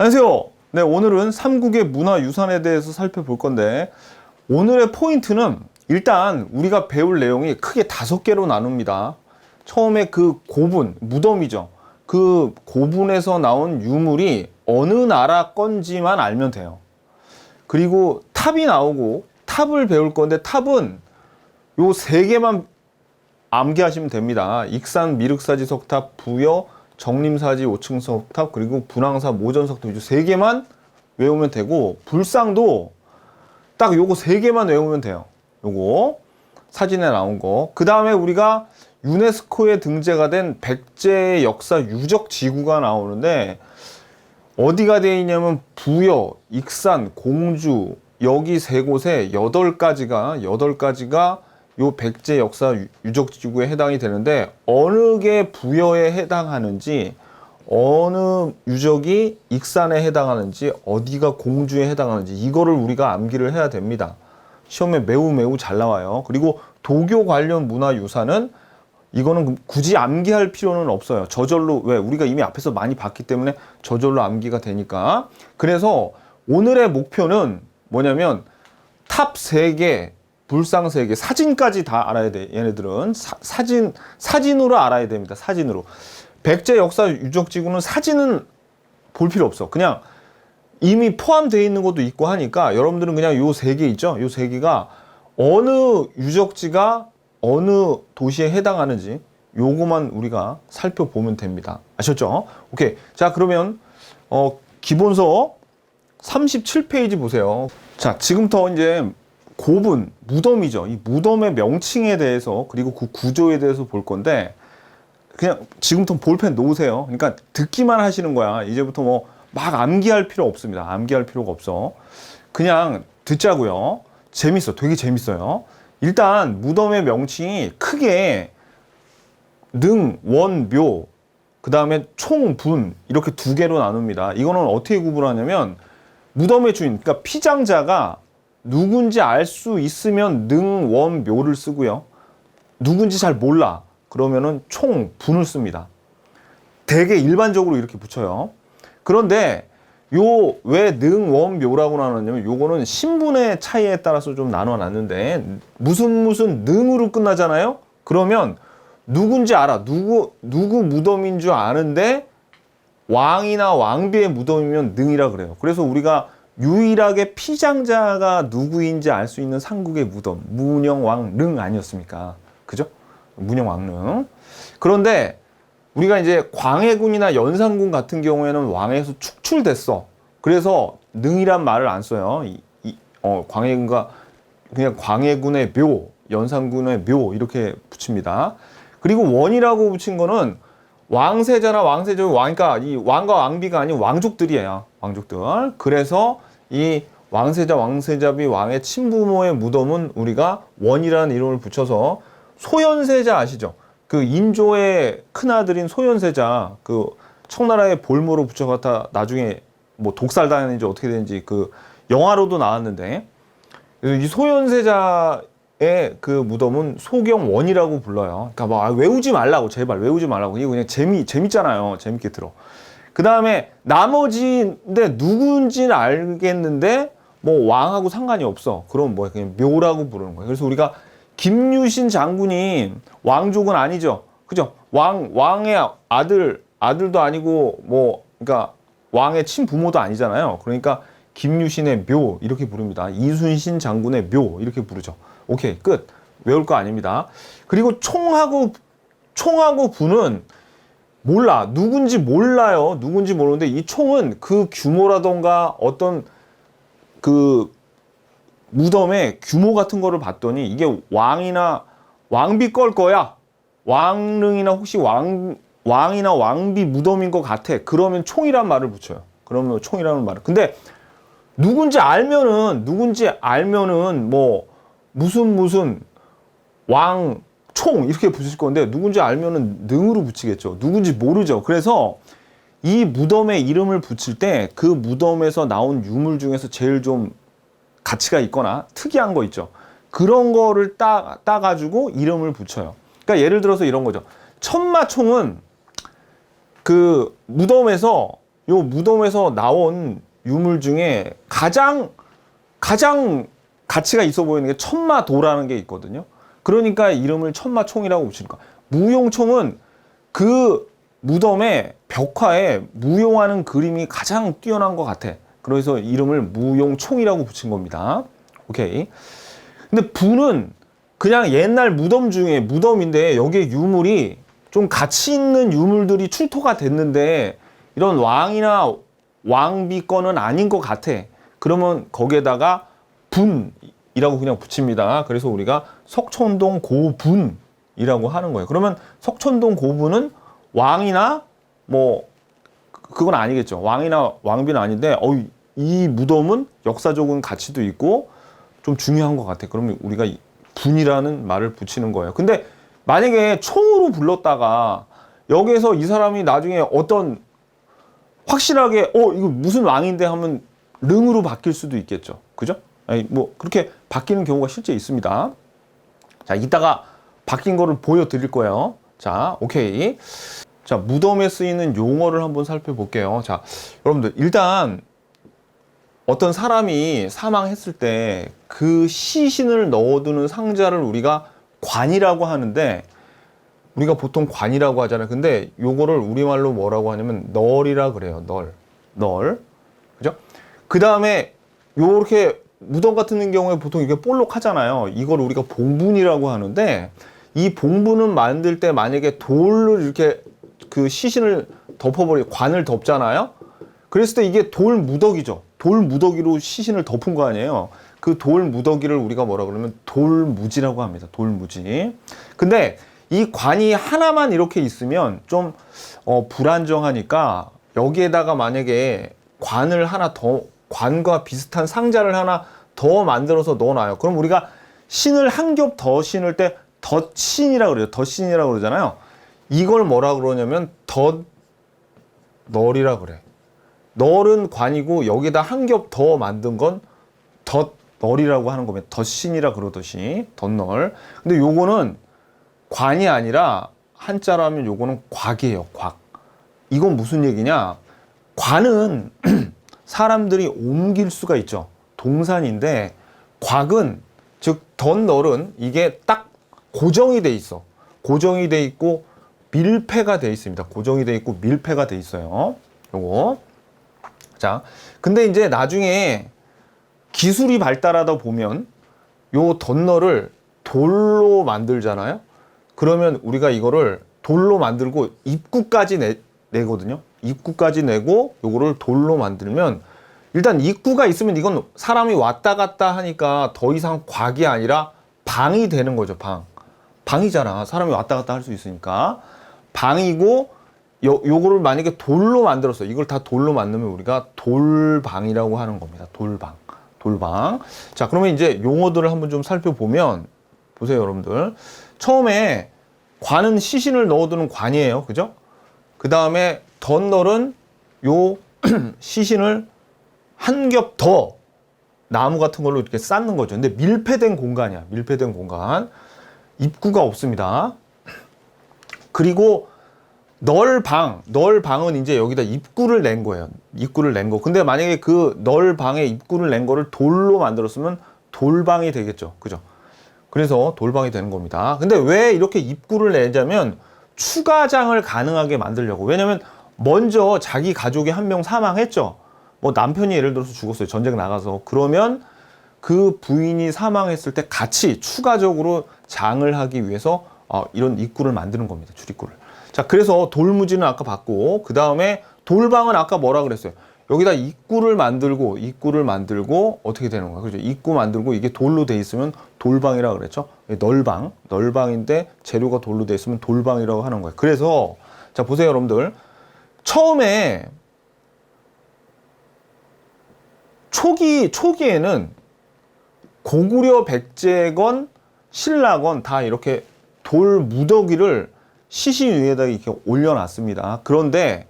안녕하세요. 네, 오늘은 삼국의 문화유산에 대해서 살펴볼 건데, 오늘의 포인트는 일단 우리가 배울 내용이 크게 5개로 나눕니다. 처음에 그 고분, 무덤이죠. 그 고분에서 나온 유물이 어느 나라 건지만 알면 돼요. 그리고 탑이 나오고, 탑을 배울 건데, 탑은 요 3개만 암기하시면 됩니다. 익산 미륵사지 석탑, 부여 정림사지 5층 석탑, 그리고 분황사 모전 석탑, 이 3개만 외우면 되고, 불상도 딱 요거 3개만 외우면 돼요. 요거 사진에 나온 거. 그 다음에 우리가 유네스코에 등재가 된 백제 역사 유적 지구가 나오는데, 어디가 되어 있냐면 부여, 익산, 공주, 여기 3곳에 8가지가 요 백제 역사 유적 지구에 해당이 되는데, 어느 게 부여에 해당하는지, 어느 유적이 익산에 해당하는지, 어디가 공주에 해당하는지, 이거를 우리가 암기를 해야 됩니다. 시험에 매우 잘 나와요. 그리고 도교 관련 문화유산은 이거는 굳이 암기할 필요는 없어요. 저절로, 왜? 우리가 이미 앞에서 많이 봤기 때문에 저절로 암기가 되니까. 그래서 오늘의 목표는 뭐냐면 탑 3개, 불상 3개, 사진까지 다 알아야 돼. 얘네들은 사진으로 알아야 됩니다. 사진으로. 백제 역사 유적지구는 사진은 볼 필요 없어. 그냥 이미 포함되어 있는 것도 있고 하니까 여러분들은 그냥 요 3개 있죠. 요 3개가 어느 유적지가 어느 도시에 해당하는지 요거만 우리가 살펴보면 됩니다. 아셨죠? 오케이. 자, 그러면 기본서 37페이지 보세요. 자, 지금부터 이제 고분, 무덤이죠. 이 무덤의 명칭에 대해서, 그리고 그 구조에 대해서 볼 건데, 그냥 지금부터 볼펜 놓으세요. 그러니까 듣기만 하시는 거야. 이제부터 뭐 막 암기할 필요 없습니다. 암기할 필요가 없어. 그냥 듣자고요. 재밌어. 되게 재밌어요. 일단 무덤의 명칭이 크게 능, 원, 묘, 그 다음에 총, 분, 이렇게 2개로 나눕니다. 이거는 어떻게 구분하냐면, 무덤의 주인, 그러니까 피장자가 누군지 알 수 있으면 능, 원, 묘를 쓰고요. 누군지 잘 몰라. 그러면은 총, 분을 씁니다. 되게 일반적으로 이렇게 붙여요. 그런데 요 왜 능, 원, 묘라고 나눴냐면, 요거는 신분의 차이에 따라서 좀 나눠놨는데, 무슨 능으로 끝나잖아요. 그러면 누군지 알아. 누구 무덤인 줄 아는데 왕이나 왕비의 무덤이면 능이라 그래요. 그래서 우리가 유일하게 피장자가 누구인지 알 수 있는 삼국의 무덤, 문영왕릉 아니었습니까? 그죠? 문영왕릉. 그런데 우리가 이제 광해군이나 연산군 같은 경우에는 왕에서 축출됐어. 그래서 능이란 말을 안 써요. 광해군과 그냥 광해군의 묘, 연산군의 묘 이렇게 붙입니다. 그리고 원이라고 붙인 거는 왕세자나 왕세족이 그러니까 이 왕과 왕비가 아닌 왕족들이에요. 왕족들. 그래서 이 왕세자, 왕세자비, 왕의 친부모의 무덤은 우리가 원이라는 이름을 붙여서, 소현세자 아시죠? 그 인조의 큰아들인 소현세자, 그 청나라의 볼모로 붙여갖다 나중에 뭐 독살당했는지 어떻게 되는지 그 영화로도 나왔는데, 이 소현세자의 그 무덤은 소경원이라고 불러요. 그러니까 막 외우지 말라고, 제발 외우지 말라고. 이거 그냥 재밌잖아요. 재밌게 들어. 그 다음에 나머지인데 누군지는 알겠는데 뭐 왕하고 상관이 없어. 그럼 뭐 그냥 묘라고 부르는 거예요. 그래서 우리가 김유신 장군이 왕족은 아니죠. 그죠? 왕의 아들도 아니고 뭐 그러니까 왕의 친부모도 아니잖아요. 그러니까 김유신의 묘 이렇게 부릅니다. 이순신 장군의 묘 이렇게 부르죠. 오케이, 끝. 외울 거 아닙니다. 그리고 총하고 분은 몰라. 누군지 몰라요. 누군지 모르는데 이 총은 그 규모라던가 어떤 그 무덤의 규모 같은 거를 봤더니 이게 왕이나 왕비 걸 거야. 왕릉이나 혹시 왕이나 왕비 무덤인 것 같아. 그러면 총이란 말을 붙여요. 그러면 총이라는 말을. 근데 누군지 알면은 뭐 무슨 왕 총 이렇게 붙일 건데, 누군지 알면은 능으로 붙이겠죠. 누군지 모르죠. 그래서 이 무덤에 이름을 붙일 때 그 무덤에서 나온 유물 중에서 제일 좀 가치가 있거나 특이한 거 있죠. 그런 거를 따가지고 이름을 붙여요. 그러니까 예를 들어서 이런 거죠. 천마총은 그 무덤에서 요 무덤에서 나온 유물 중에 가장 가치가 있어 보이는 게 천마도라는 게 있거든요. 그러니까 이름을 천마총이라고 붙이는 거야. 무용총은 그 무덤의 벽화에 무용하는 그림이 가장 뛰어난 것 같아. 그래서 이름을 무용총이라고 붙인 겁니다. 오케이. 근데 부는 그냥 옛날 무덤 중에 무덤인데 여기에 유물이 좀 가치 있는 유물들이 출토가 됐는데 이런 왕이나 왕비 거는 아닌 것 같아. 그러면 거기에다가 분이라고 그냥 붙입니다. 그래서 우리가 석촌동 고분이라고 하는 거예요. 그러면 석촌동 고분은 왕이나 뭐 그건 아니겠죠. 왕이나 왕비는 아닌데 이 무덤은 역사적인 가치도 있고 좀 중요한 것 같아. 그러면 우리가 분이라는 말을 붙이는 거예요. 근데 만약에 총으로 불렀다가 여기에서 이 사람이 나중에 어떤 확실하게 이거 무슨 왕인데 하면 릉으로 바뀔 수도 있겠죠. 그죠? 아니, 뭐 그렇게 바뀌는 경우가 실제 있습니다. 자, 이따가 바뀐 거를 보여드릴 거예요. 자, 오케이. 자, 무덤에 쓰이는 용어를 한번 살펴볼게요. 자, 여러분들 일단 어떤 사람이 사망했을 때 그 시신을 넣어두는 상자를 우리가 관이라고 하는데 우리가 보통 관이라고 하잖아요. 근데 요거를 우리말로 뭐라고 하냐면 널이라 그래요. 널. 그죠? 그 다음에 요렇게 무덤 같은 경우에 보통 이게 볼록하잖아요. 이걸 우리가 봉분이라고 하는데 이 봉분은 만들 때 만약에 돌을 이렇게 그 시신을 덮어버리고 관을 덮잖아요. 그랬을 때 이게 돌 무더기죠. 돌 무더기로 시신을 덮은 거 아니에요. 그 돌 무더기를 우리가 뭐라 그러면 돌무지라고 합니다. 돌무지. 근데 이 관이 하나만 이렇게 있으면 좀 불안정하니까 여기에다가 만약에 관을 하나 더, 관과 비슷한 상자를 하나 더 만들어서 넣어놔요. 그럼 우리가 신을 한 겹 더 신을 때 덧신이라고 그래요. 덧신이라고 그러잖아요. 이걸 뭐라 그러냐면 덧널이라 그래. 널은 관이고 여기다 한 겹 더 만든 건 덧널이라고 하는 거면 덧신이라 그러듯이 덧널. 근데 요거는 관이 아니라 한자로 하면 요거는 곽이에요. 곽. 이건 무슨 얘기냐? 관은 사람들이 옮길 수가 있죠. 동산인데 곽은 즉 덧널은 이게 딱 고정이 돼 있어. 고정이 돼 있고 밀폐가 돼 있습니다. 고정이 돼 있고 밀폐가 돼 있어요. 요거. 자, 근데 이제 나중에 기술이 발달하다 보면 요 덧널을 돌로 만들잖아요. 그러면 우리가 이거를 돌로 만들고 입구까지 내거든요. 입구까지 내고 요거를 돌로 만들면 일단 입구가 있으면 이건 사람이 왔다 갔다 하니까 더 이상 곽이 아니라 방이 되는 거죠. 방이잖아. 사람이 왔다 갔다 할 수 있으니까 방이고 요거를 만약에 돌로 만들었어. 이걸 다 돌로 만들면 우리가 돌방이라고 하는 겁니다. 돌방. 자, 그러면 이제 용어들을 한번 좀 살펴보면 보세요, 여러분들. 처음에 관은 시신을 넣어두는 관이에요. 그죠? 그 다음에 덧널은 요 시신을 한 겹 더 나무 같은 걸로 이렇게 쌓는 거죠. 근데 밀폐된 공간이야. 밀폐된 공간. 입구가 없습니다. 그리고 널방은 이제 여기다 입구를 낸 거예요. 입구를 낸 거. 근데 만약에 그 널방에 입구를 낸 거를 돌로 만들었으면 돌방이 되겠죠. 그죠? 그래서 돌방이 되는 겁니다. 근데 왜 이렇게 입구를 내자면 추가장을 가능하게 만들려고. 왜냐면 먼저 자기 가족이 한 명 사망했죠. 뭐 남편이 예를 들어서 죽었어요. 전쟁 나가서. 그러면 그 부인이 사망했을 때 같이 추가적으로 장을 하기 위해서 이런 입구를 만드는 겁니다. 출입구를. 자, 그래서 돌무지는 아까 봤고, 그 다음에 돌방은 아까 뭐라 그랬어요? 여기다 입구를 만들고 어떻게 되는 거야? 그죠? 입구 만들고 이게 돌로 돼 있으면 돌방이라고 그랬죠? 널방인데 재료가 돌로 돼 있으면 돌방이라고 하는 거예요. 그래서 자, 보세요, 여러분들. 처음에 초기에는 고구려 백제건 신라건 다 이렇게 돌 무더기를 시신 위에다 이렇게 올려놨습니다. 그런데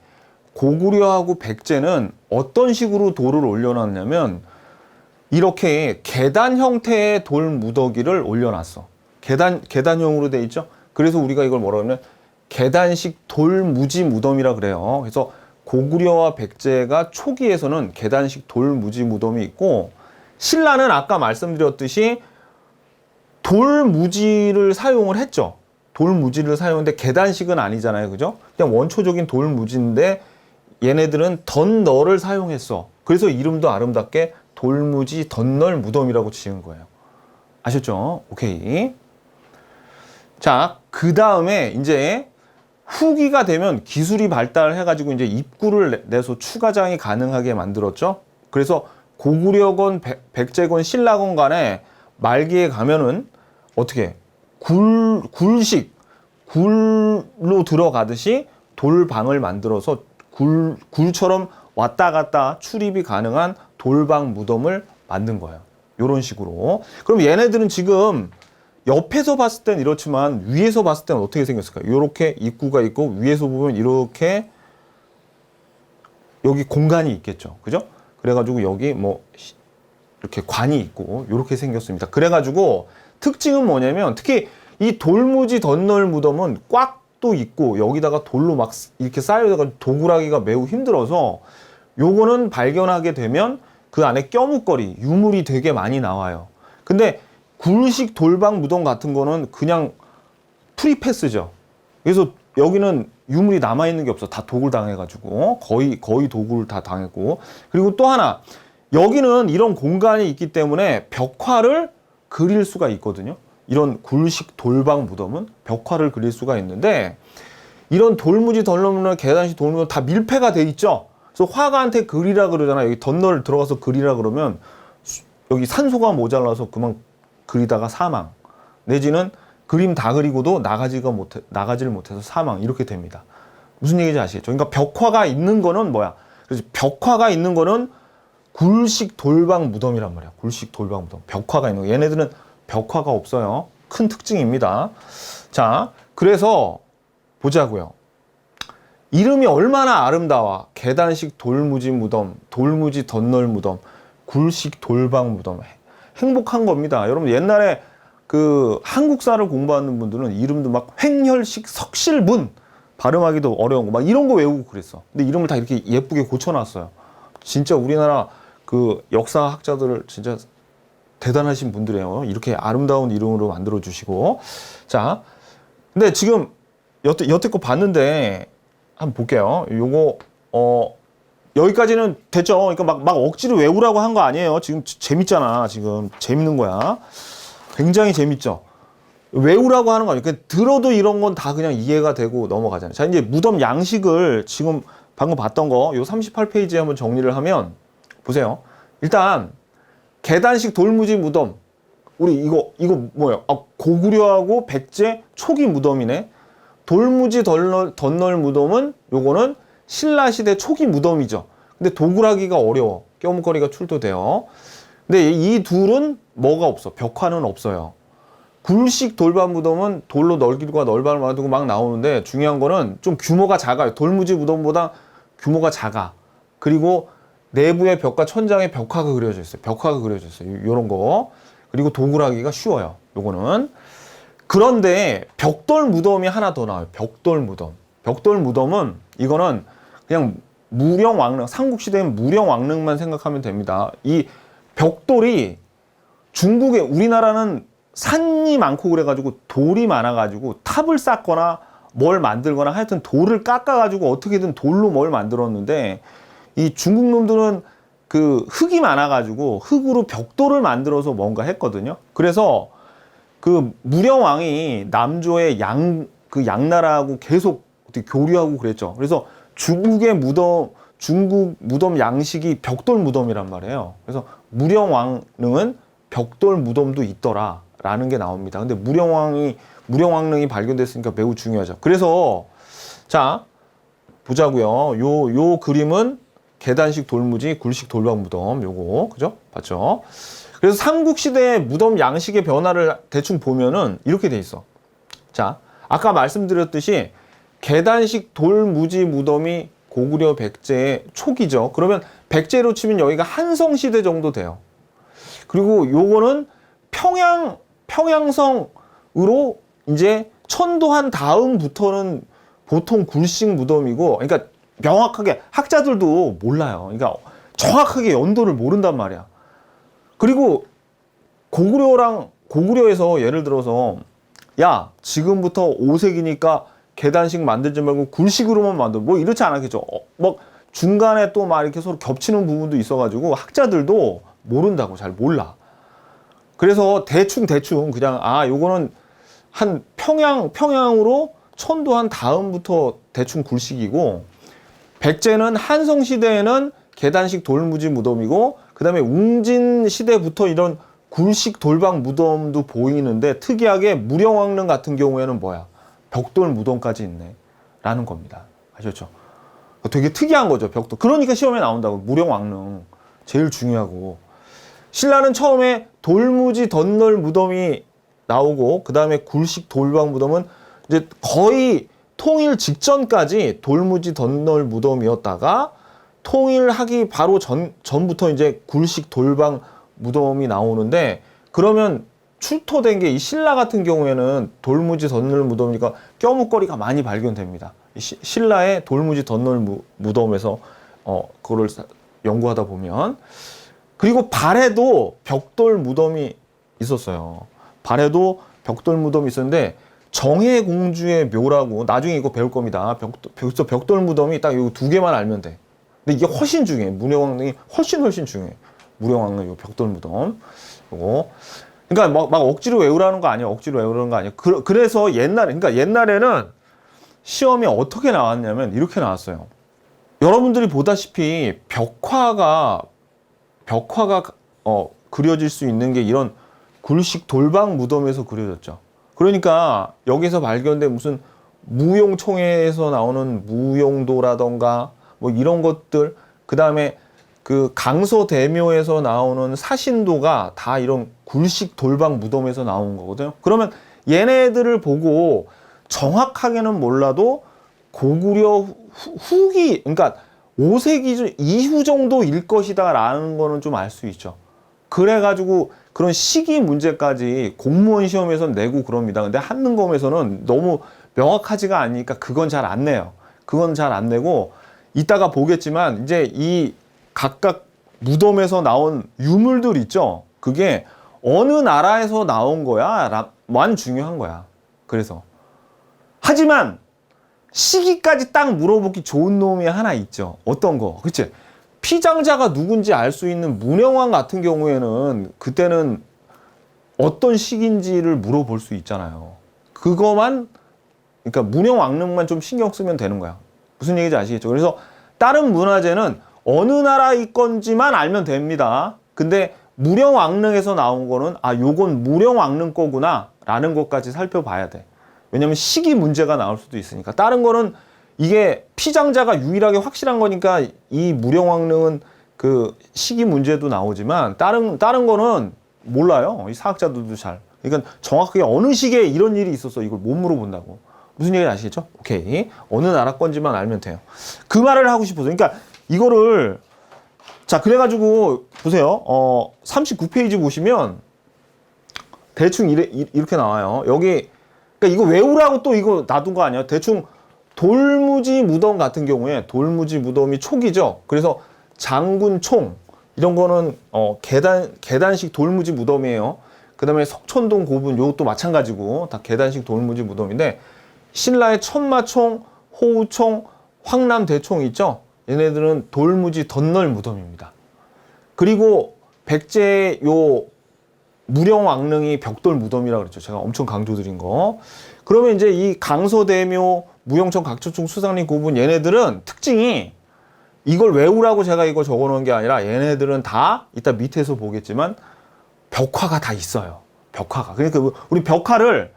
고구려하고 백제는 어떤 식으로 돌을 올려놨냐면 이렇게 계단 형태의 돌 무더기를 올려놨어. 계단형으로 돼 있죠. 그래서 우리가 이걸 뭐라 그러면 계단식 돌무지 무덤이라 그래요. 그래서 고구려와 백제가 초기에서는 계단식 돌무지 무덤이 있고, 신라는 아까 말씀드렸듯이 돌무지를 사용을 했죠. 돌무지를 사용했는데 계단식은 아니잖아요. 그죠? 그냥 원초적인 돌무지인데 얘네들은 덧널을 사용했어. 그래서 이름도 아름답게 돌무지 덧널 무덤이라고 지은 거예요. 아셨죠? 오케이. 자, 그 다음에 이제 후기가 되면 기술이 발달해가지고 이제 입구를 내서 추가장이 가능하게 만들었죠. 그래서 고구려건, 백제건, 신라건 간에 말기에 가면은 어떻게 굴로 들어가듯이 돌방을 만들어서 굴처럼 왔다 갔다 출입이 가능한 돌방 무덤을 만든 거예요. 이런 식으로. 그럼 얘네들은 지금 옆에서 봤을 땐 이렇지만 위에서 봤을 때는 어떻게 생겼을까요? 이렇게 입구가 있고 위에서 보면 이렇게 여기 공간이 있겠죠. 그죠? 그래가지고 여기 뭐 이렇게 관이 있고 이렇게 생겼습니다. 그래가지고 특징은 뭐냐면 특히 이 돌무지 덧널 무덤은 꽉도 있고 여기다가 돌로 막 이렇게 쌓여서 도굴하기가 매우 힘들어서 요거는 발견하게 되면 그 안에 껴묵거리, 유물이 되게 많이 나와요. 근데 굴식 돌방 무덤 같은 거는 그냥 프리패스죠. 그래서 여기는 유물이 남아있는 게 없어. 다 도굴 당해가지고 거의 도굴 다 당했고. 그리고 또 하나, 여기는 이런 공간이 있기 때문에 벽화를 그릴 수가 있거든요. 이런 굴식 돌방 무덤은 벽화를 그릴 수가 있는데, 이런 돌무지 덧널 계단식 돌무덤 다 밀폐가 돼 있죠. 그래서 화가한테 그리라 그러잖아요. 여기 덧널 들어가서 그리라 그러면 여기 산소가 모자라서 그만 그리다가 사망, 내지는 그림 다 그리고도 나가지를 못해서 사망, 이렇게 됩니다. 무슨 얘기인지 아시겠죠? 그러니까 벽화가 있는 거는 뭐야? 그래서 벽화가 있는 거는 굴식 돌방 무덤이란 말이야. 굴식 돌방 무덤. 벽화가 있는 거. 얘네들은 벽화가 없어요. 큰 특징입니다. 자, 그래서 보자고요. 이름이 얼마나 아름다워. 계단식 돌무지 무덤, 돌무지 덧널 무덤, 굴식 돌방 무덤. 행복한 겁니다. 여러분 옛날에 그 한국사를 공부하는 분들은 이름도 막 횡혈식 석실문 발음하기도 어려운 거 막 이런 거 외우고 그랬어. 근데 이름을 다 이렇게 예쁘게 고쳐놨어요. 진짜 우리나라 그 역사학자들 진짜 대단하신 분들이에요. 이렇게 아름다운 이름으로 만들어 주시고. 자, 근데 지금 여태껏 봤는데 한번 볼게요. 요거 여기까지는 됐죠. 그러니까 막 억지로 외우라고 한 거 아니에요. 지금 재밌잖아. 지금 재밌는 거야. 굉장히 재밌죠. 외우라고 하는 거 아니에요. 그러니까 들어도 이런 건 다 그냥 이해가 되고 넘어가잖아요. 자, 이제 무덤 양식을 지금 방금 봤던 거, 요 38페이지에 한번 정리를 하면 보세요. 일단 계단식 돌무지 무덤. 우리 이거 뭐예요? 아, 고구려하고 백제 초기 무덤이네. 돌무지 덧널 무덤은 요거는 신라시대 초기 무덤이죠. 근데 도굴하기가 어려워. 껴묵거리가 출토돼요. 근데 이 둘은 뭐가 없어? 벽화는 없어요. 굴식 돌방 무덤은 돌로 널기과 널방을 만들고 막 나오는데 중요한 거는 좀 규모가 작아요. 돌무지 무덤보다 규모가 작아. 그리고 내부의 벽과 천장에 벽화가 그려져 있어요. 벽화가 그려져 있어요. 요런 거. 그리고 도굴하기가 쉬워요. 요거는. 그런데 벽돌 무덤이 하나 더 나와요. 벽돌 무덤. 벽돌 무덤은 이거는 그냥 무령왕릉, 삼국시대엔 무령왕릉만 생각하면 됩니다. 이 벽돌이 중국에, 우리나라는 산이 많고 그래가지고 돌이 많아가지고 탑을 쌓거나 뭘 만들거나 하여튼 돌을 깎아가지고 어떻게든 돌로 뭘 만들었는데, 이 중국 놈들은 그 흙이 많아가지고 흙으로 벽돌을 만들어서 뭔가 했거든요. 그래서 그 무령왕이 남조의 양나라하고 계속 어떻게 교류하고 그랬죠. 그래서 중국 무덤 양식이 벽돌 무덤이란 말이에요. 그래서 무령왕릉은 벽돌 무덤도 있더라 라는 게 나옵니다. 근데 무령왕릉이 발견됐으니까 매우 중요하죠. 그래서 자 보자고요. 요 그림은 계단식 돌무지, 굴식 돌방 무덤, 요거 그죠? 봤죠? 그래서 삼국시대의 무덤 양식의 변화를 대충 보면은 이렇게 돼 있어. 자, 아까 말씀드렸듯이 계단식 돌무지 무덤이 고구려 백제의 초기죠. 그러면 백제로 치면 여기가 한성시대 정도 돼요. 그리고 요거는 평양성으로 이제 천도한 다음부터는 보통 굴식 무덤이고, 그러니까 명확하게 학자들도 몰라요. 그러니까 정확하게 연도를 모른단 말이야. 그리고 고구려에서 예를 들어서 야 지금부터 5세기니까 계단식 만들지 말고 굴식으로만 만들어 뭐 이렇지 않았겠죠. 뭐 중간에 또 막 이렇게 서로 겹치는 부분도 있어가지고 학자들도 모른다고 잘 몰라. 그래서 대충 그냥 요거는 한 평양으로 천도한 다음부터 대충 굴식이고, 백제는 한성 시대에는 계단식 돌무지 무덤이고, 그 다음에 웅진 시대부터 이런 굴식 돌방 무덤도 보이는데, 특이하게 무령왕릉 같은 경우에는 뭐야? 벽돌 무덤까지 있네 라는 겁니다. 아셨죠? 되게 특이한 거죠, 벽돌. 그러니까 시험에 나온다고. 무령왕릉 제일 중요하고. 신라는 처음에 돌무지 덧널 무덤이 나오고, 그 다음에 굴식 돌방 무덤은 이제 거의 통일 직전까지 돌무지 덧널 무덤이었다가, 통일하기 바로 전부터 이제 굴식 돌방 무덤이 나오는데, 그러면 출토된 게 이 신라 같은 경우에는 돌무지 덧널 무덤이니까 껴묵거리가 많이 발견됩니다. 신라의 돌무지 덧널 무덤에서 그거를 연구하다 보면. 그리고 발해도 벽돌 무덤이 있었어요. 발해도 벽돌 무덤이 있었는데, 정혜공주의 묘라고, 나중에 이거 배울 겁니다. 벽돌 무덤이 딱 요 2개만 알면 돼. 근데 이게 훨씬 중요해. 무령왕릉이 훨씬 중요해. 무령왕릉 요 벽돌 무덤. 요거. 그러니까 막 억지로 외우라는 거 아니야. 억지로 외우라는 거 아니야. 그래서 옛날에는 시험이 어떻게 나왔냐면 이렇게 나왔어요. 여러분들이 보다시피 벽화가 그려질 수 있는 게 이런 굴식 돌방 무덤에서 그려졌죠. 그러니까 여기서 발견된 무슨 무용총회에서 나오는 무용도라던가 뭐 이런 것들, 그 다음에 그 강서대묘에서 나오는 사신도가 다 이런 굴식 돌방 무덤에서 나온 거거든요. 그러면 얘네들을 보고 정확하게는 몰라도 고구려 후기, 그러니까 5세기 이후 정도일 것이다 라는 거는 좀 알 수 있죠. 그래가지고 그런 시기 문제까지 공무원 시험에서 내고 그럽니다. 근데 한능검에서는 너무 명확하지가 않으니까 그건 잘 안 내요. 그건 잘 안 내고, 이따가 보겠지만 이제 이 각각 무덤에서 나온 유물들 있죠. 그게 어느 나라에서 나온 거야 만 중요한 거야. 그래서 하지만 시기까지 딱 물어보기 좋은 놈이 하나 있죠. 어떤 거? 그치? 피장자가 누군지 알 수 있는 무령왕 같은 경우에는 그때는 어떤 시기인지를 물어볼 수 있잖아요. 그러니까 무령왕릉만 좀 신경 쓰면 되는 거야. 무슨 얘기인지 아시겠죠? 그래서 다른 문화재는 어느 나라의 건지만 알면 됩니다. 근데 무령왕릉에서 나온 거는 요건 무령왕릉 거구나 라는 것까지 살펴봐야 돼. 왜냐면 시기 문제가 나올 수도 있으니까. 다른 거는 이게 피장자가 유일하게 확실한 거니까 이 무령왕릉은 그 시기 문제도 나오지만, 다른 거는 몰라요. 이 사학자들도 잘. 그러니까 정확하게 어느 시기에 이런 일이 있었어 이걸 못 물어본다고. 무슨 얘기인지 아시겠죠? 오케이. 어느 나라 건지만 알면 돼요. 그 말을 하고 싶어서. 그러니까 이거를, 자, 그래가지고 보세요. 39페이지 보시면 대충 이렇게 나와요. 여기, 그러니까 이거 외우라고 또 이거 놔둔 거 아니야? 대충 돌무지 무덤 같은 경우에, 돌무지 무덤이 촉이죠. 그래서 장군총 이런 거는 계단식 돌무지 무덤이에요. 그 다음에 석촌동 고분 요것도 마찬가지고 다 계단식 돌무지 무덤인데, 신라의 천마총, 호우총, 황남대총 있죠. 얘네들은 돌무지 덧널 무덤입니다. 그리고 백제의 요 무령왕릉이 벽돌 무덤이라고 그랬죠. 제가 엄청 강조드린 거. 그러면 이제 이 강서대묘, 무용청, 각초총, 수상리 고분 얘네들은 특징이, 이걸 외우라고 제가 이거 적어놓은 게 아니라 얘네들은 다 이따 밑에서 보겠지만 벽화가 다 있어요. 벽화가. 그러니까 우리 벽화를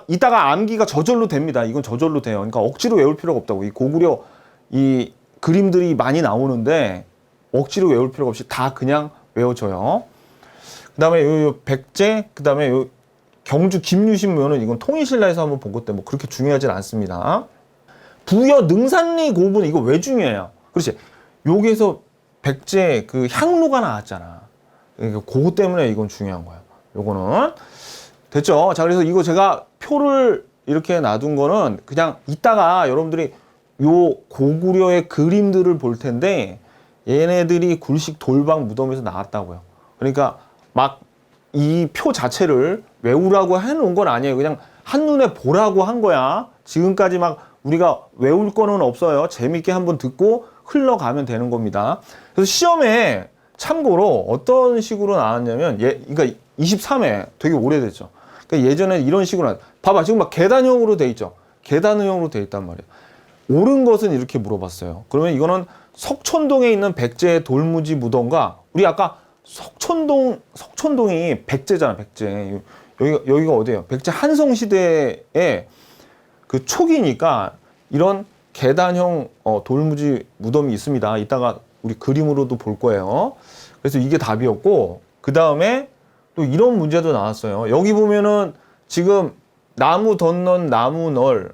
이따가 암기가 저절로 됩니다. 이건 저절로 돼요. 그러니까 억지로 외울 필요가 없다고. 이 고구려 이 그림들이 많이 나오는데 억지로 외울 필요가 없이 다 그냥 외워져요. 그 다음에 요 백제, 그 다음에 요 경주 김유신묘는 이건 통일신라에서 한번 본 것 때문에 그렇게 중요하진 않습니다. 부여 능산리 고분 이거 왜 중요해요? 그렇지. 여기에서 백제 그 향로가 나왔잖아. 그러니까 그거 때문에 이건 중요한 거예요. 요거는 됐죠? 자, 그래서 이거 제가 표를 이렇게 놔둔 거는 그냥 이따가 여러분들이 요 고구려의 그림들을 볼 텐데 얘네들이 굴식 돌방 무덤에서 나왔다고요. 그러니까 막 이 표 자체를 외우라고 해놓은 건 아니에요. 그냥 한눈에 보라고 한 거야. 지금까지 막 우리가 외울 거는 없어요. 재밌게 한번 듣고 흘러가면 되는 겁니다. 그래서 시험에 참고로 어떤 식으로 나왔냐면 그러니까 23회 되게 오래됐죠. 그러니까 예전에 이런 식으로 봐봐 지금 막 계단형으로 돼 있죠. 계단형으로 돼 있단 말이에요. 옳은 것은 이렇게 물어봤어요. 그러면 이거는 석촌동에 있는 백제 돌무지 무덤과 우리 아까 석촌동이 백제잖아, 백제. 여기가 어디예요? 백제 한성 시대의 그 초기니까 이런 계단형 돌무지 무덤이 있습니다. 이따가 우리 그림으로도 볼 거예요. 그래서 이게 답이었고, 그 다음에 또 이런 문제도 나왔어요. 여기 보면은 지금 나무 덧넌 나무 널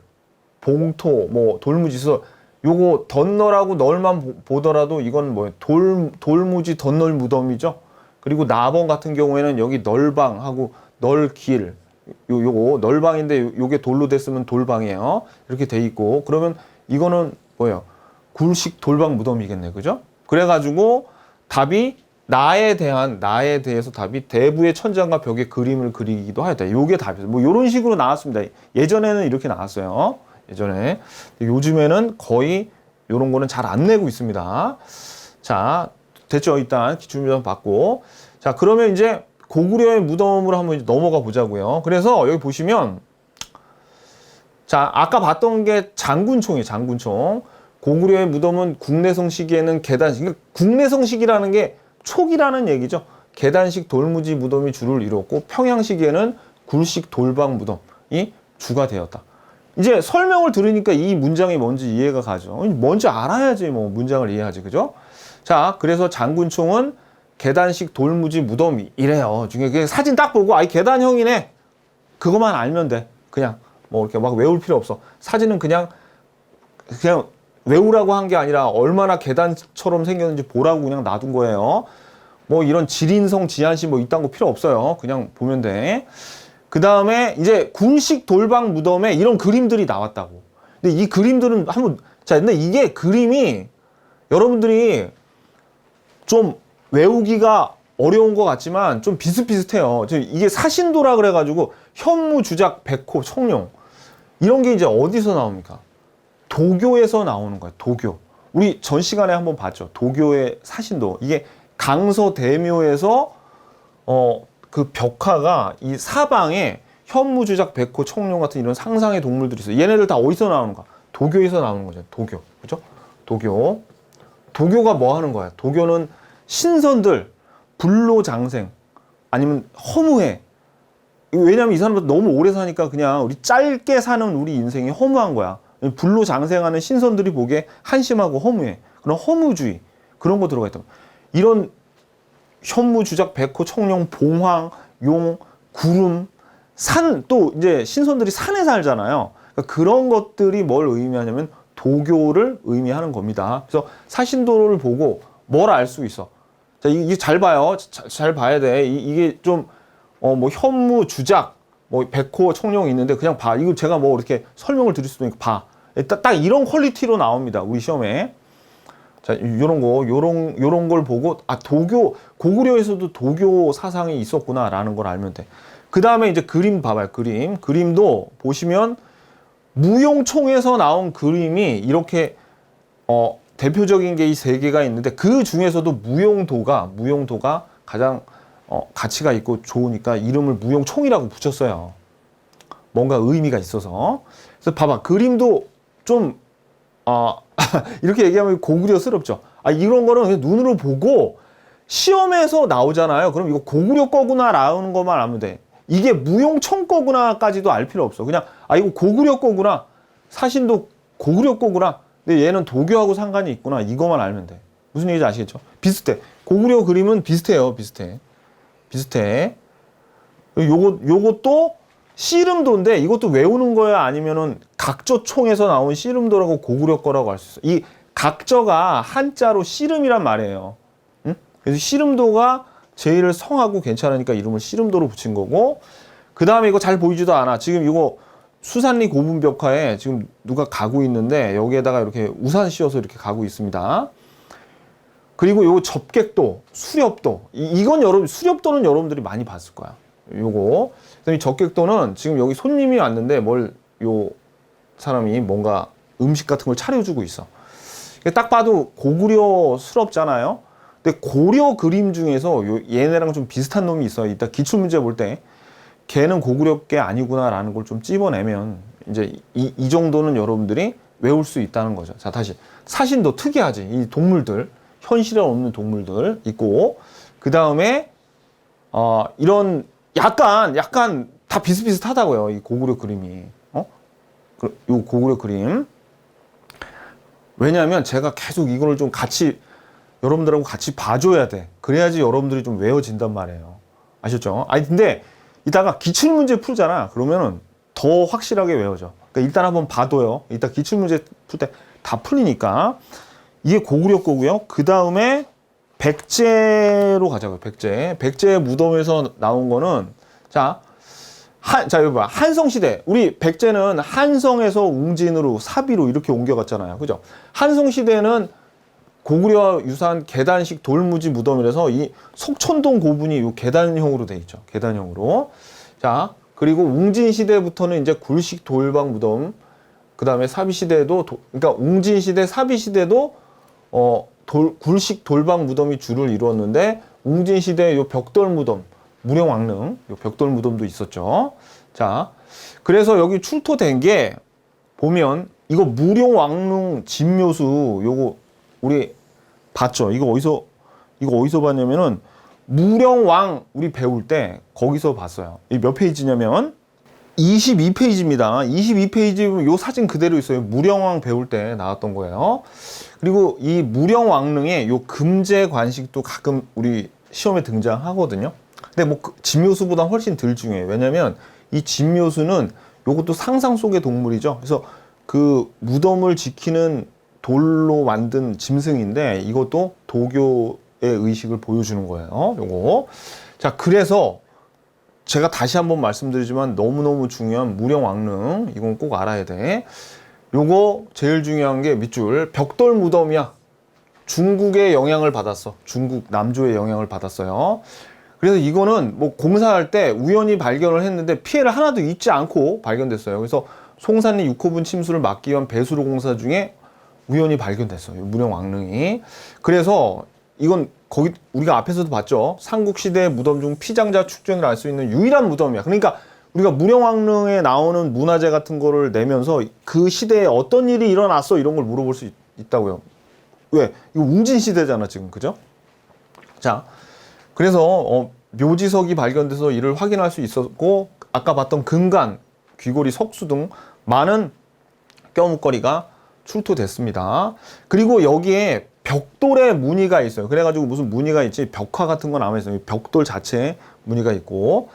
봉토 뭐 돌무지서 요거 덧널하고 널만 보더라도 이건 뭐예요? 돌무지 덧널 무덤이죠. 그리고 나번 같은 경우에는 여기 널방하고 널길 요거 널방인데 요게 돌로 됐으면 돌방이에요. 이렇게 돼 있고 그러면 이거는 뭐예요? 굴식 돌방 무덤이겠네, 그죠? 그래가지고 답이 나에 대해서 답이 대부의 천장과 벽에 그림을 그리기도 하였다. 요게 답이죠. 뭐 요런 식으로 나왔습니다. 예전에는 이렇게 나왔어요. 예전에. 요즘에는 거의 요런 거는 잘 안 내고 있습니다. 자, 됐죠? 일단 기출문제 받고. 자, 그러면 이제 고구려의 무덤으로 한번 이제 넘어가 보자고요. 그래서 여기 보시면 자, 아까 봤던 게 장군총이에요. 장군총. 고구려의 무덤은 국내성 시기에는 계단식. 그러니까 국내성식이라는 게 초기라는 얘기죠. 계단식 돌무지 무덤이 주를 이뤘고 평양 시기에는 굴식 돌방 무덤이 주가 되었다. 이제 설명을 들으니까 이 문장이 뭔지 이해가 가죠. 뭔지 알아야지 뭐 문장을 이해하지, 그죠? 자, 그래서 장군총은 계단식 돌무지 무덤이 이래요. 중에 사진 딱 보고 아이 계단형이네. 그것만 알면 돼. 그냥 뭐 이렇게 막 외울 필요 없어. 사진은 그냥 외우라고 한 게 아니라 얼마나 계단처럼 생겼는지 보라고 그냥 놔둔 거예요. 뭐 이런 지린성, 지한시 뭐 이딴 거 필요 없어요. 그냥 보면 돼. 그 다음에 이제 굴식 돌방 무덤에 이런 그림들이 나왔다고. 근데 이 그림들은 근데 이게 그림이 여러분들이 좀 외우기가 어려운 것 같지만 좀 비슷비슷해요. 이게 사신도라 그래가지고 현무, 주작, 백호, 청룡 이런 게 이제 어디서 나옵니까? 도교에서 나오는 거예요. 도교. 우리 전 시간에 한번 봤죠. 도교의 사신도. 이게 강서대묘에서 그 벽화가 이 사방에 현무, 주작, 백호, 청룡 같은 이런 상상의 동물들이 있어요. 얘네들 다 어디서 나오는가? 도교에서 나오는 거죠. 도교. 그죠? 도교. 도교가 뭐 하는 거야? 도교는 신선들, 불로장생, 아니면 허무해. 왜냐면 이 사람들 너무 오래 사니까 그냥 우리 짧게 사는 우리 인생이 허무한 거야. 불로장생하는 신선들이 보기에 한심하고 허무해. 그런 허무주의. 그런 거 들어가 있다. 이런 현무, 주작, 백호, 청룡, 봉황, 용, 구름, 산, 또 이제 신선들이 산에 살잖아요. 그러니까 그런 것들이 뭘 의미하냐면 도교를 의미하는 겁니다. 그래서 사신도를 보고 뭘 알 수 있어. 자, 이게 잘 봐요. 잘 봐야 돼. 이게 좀, 뭐, 현무, 주작, 뭐, 백호, 청룡이 있는데 그냥 봐. 이거 제가 뭐 이렇게 설명을 드릴 수도 있고 봐. 딱 이런 퀄리티로 나옵니다. 우리 시험에. 자, 요런 걸 보고, 고구려에서도 도교 사상이 있었구나라는 걸 알면 돼. 그 다음에 이제 그림 봐봐요. 그림도 보시면 무용총에서 나온 그림이 이렇게, 대표적인 게 이 세 개가 있는데 그 중에서도 무용도가 가장 가치가 있고 좋으니까 이름을 무용총이라고 붙였어요. 뭔가 의미가 있어서. 그래서 봐봐. 그림도 좀 이렇게 얘기하면 고구려스럽죠. 이런 거는 그냥 눈으로 보고 시험에서 나오잖아요. 그럼 이거 고구려 거구나라는 것만 알면 돼. 이게 무용총 거구나까지도 알 필요 없어. 그냥 이거 고구려 거구나. 사신도 고구려 거구나. 근데 얘는 도교하고 상관이 있구나. 이거만 알면 돼. 무슨 얘기인지 아시겠죠? 비슷해. 고구려 그림은 비슷해요. 비슷해. 요것도 씨름도인데 이것도 외우는 거야? 아니면은 각저총에서 나온 씨름도라고 고구려 거라고 할 수 있어. 이 각저가 한자로 씨름이란 말이에요. 응? 그래서 씨름도가 제일 성하고 괜찮으니까 이름을 씨름도로 붙인 거고, 그 다음에 이거 잘 보이지도 않아. 지금 이거 수산리 고분 벽화에 지금 누가 가고 있는데 여기에다가 이렇게 우산 씌워서 이렇게 가고 있습니다. 그리고 요 접객도, 수렵도, 이건 여러분 수렵도는 여러분들이 많이 봤을 거야. 요거. 그다음에 접객도는 지금 여기 손님이 왔는데 요 사람이 뭔가 음식 같은 걸 차려주고 있어. 딱 봐도 고구려스럽잖아요. 근데 고려 그림 중에서 얘네랑 좀 비슷한 놈이 있어요. 이따 기출문제 볼 때 걔는 고구려께 아니구나라는 걸 좀 찝어내면 이제 이 정도는 여러분들이 외울 수 있다는 거죠. 자, 다시 사신도 특이하지. 이 동물들, 현실에 없는 동물들 있고, 그 다음에 이런 약간 다 비슷비슷하다고요. 이 고구려 그림이. 요 고구려 그림. 왜냐하면 제가 계속 이거를 좀 같이 여러분들하고 같이 봐줘야 돼. 그래야지 여러분들이 좀 외워진단 말이에요. 아셨죠? 아니 근데 이따가 기출문제 풀잖아. 그러면은 더 확실하게 외워져. 그러니까 일단 한번 봐둬요. 이따 기출문제 풀 때 다 풀리니까. 이게 고구려 거고요. 그 다음에 백제로 가자고요. 백제의 무덤에서 나온 거는 자 여기 봐. 한성시대. 우리 백제는 한성에서 웅진으로 사비로 이렇게 옮겨갔잖아요. 그죠? 한성시대는 고구려 유산 계단식 돌무지 무덤이라서 이 속천동 고분이 요 계단형으로 돼 있죠. 계단형으로. 자, 그리고 웅진시대부터는 이제 굴식 돌방 무덤. 그 다음에 사비시대도, 그러니까 웅진시대, 사비시대도, 굴식 돌방 무덤이 주를 이루었는데, 웅진시대 요 벽돌 무덤, 무령왕릉, 요 벽돌 무덤도 있었죠. 자, 그래서 여기 출토된 게, 보면, 이거 무령왕릉 진묘수, 요거, 우리 봤죠? 이거 어디서 봤냐면은, 무령왕, 우리 배울 때, 거기서 봤어요. 이 몇 페이지냐면, 22페이지입니다. 22페이지 요 사진 그대로 있어요. 무령왕 배울 때 나왔던 거예요. 그리고 이 무령왕릉에 요 금제 관식도 가끔 우리 시험에 등장하거든요. 근데 뭐 진묘수보다 훨씬 덜 중요해요. 왜냐면 이 진묘수는 요것도 상상 속의 동물이죠. 그래서 그 무덤을 지키는 돌로 만든 짐승인데 이것도 도교의 의식을 보여주는 거예요. 요거. 자, 그래서 제가 다시 한번 말씀드리지만 너무너무 중요한 무령왕릉, 이건 꼭 알아야 돼. 요거 제일 중요한 게 밑줄, 벽돌 무덤이야. 중국의 영향을 받았어. 중국 남조의 영향을 받았어요. 그래서 이거는 뭐 공사할 때 우연히 발견을 했는데 피해를 하나도 입지 않고 발견됐어요. 그래서 송산리 6호분 침수를 막기 위한 배수로 공사 중에 우연히 발견됐어요. 무령왕릉이. 그래서 이건 거기 우리가 앞에서도 봤죠. 삼국시대 무덤 중 피장자 축전을 알 수 있는 유일한 무덤이야. 그러니까 우리가 무령왕릉에 나오는 문화재 같은 거를 내면서 그 시대에 어떤 일이 일어났어 이런 걸 물어볼 수 있다고요. 왜? 이거 웅진시대잖아 지금. 그죠? 자, 그래서 묘지석이 발견돼서 이를 확인할 수 있었고 아까 봤던 금관, 귀고리, 석수 등 많은 껴묵거리가 출토됐습니다. 그리고 여기에 벽돌의 무늬가 있어요. 그래가지고 무슨 무늬가 있지 벽화 같은 건 안 있어요. 벽돌 자체에 무늬가 있고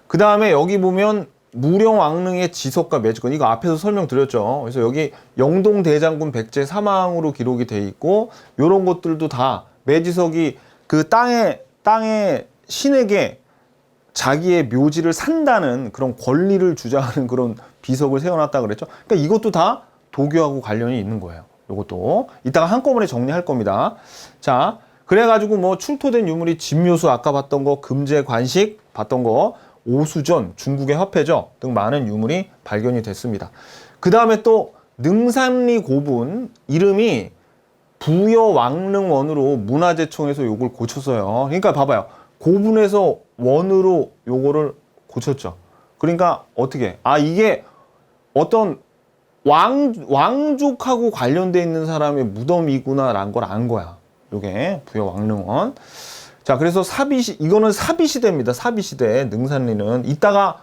그 다음에 여기 보면 무령왕릉의 지석과 매주권 이거 앞에서 설명드렸죠. 그래서 여기 영동대장군 백제 사망으로 기록이 돼 있고 이런 것들도 다 매지석이 그 땅에 신에게 자기의 묘지를 산다는 그런 권리를 주장하는 그런 비석을 세워놨다 그랬죠. 그러니까 이것도 다 도교하고 관련이 있는 거예요. 요것도 이따가 한꺼번에 정리할 겁니다. 자, 그래가지고 뭐 출토된 유물이 진묘수 아까 봤던 거, 금제 관식 봤던 거, 오수전 중국의 화폐죠 등 많은 유물이 발견이 됐습니다. 그 다음에 또 능산리 고분 이름이 부여왕릉원으로 문화재청에서 요걸 고쳤어요. 그러니까 봐봐요. 고분에서 원으로 요거를 고쳤죠. 그러니까 어떻게? 이게 어떤 왕족하고 관련돼 있는 사람의 무덤이구나라는 걸 안 거야. 요게 부여왕릉원. 자, 그래서 이거는 사비시대입니다. 사비시대 능산리는 이따가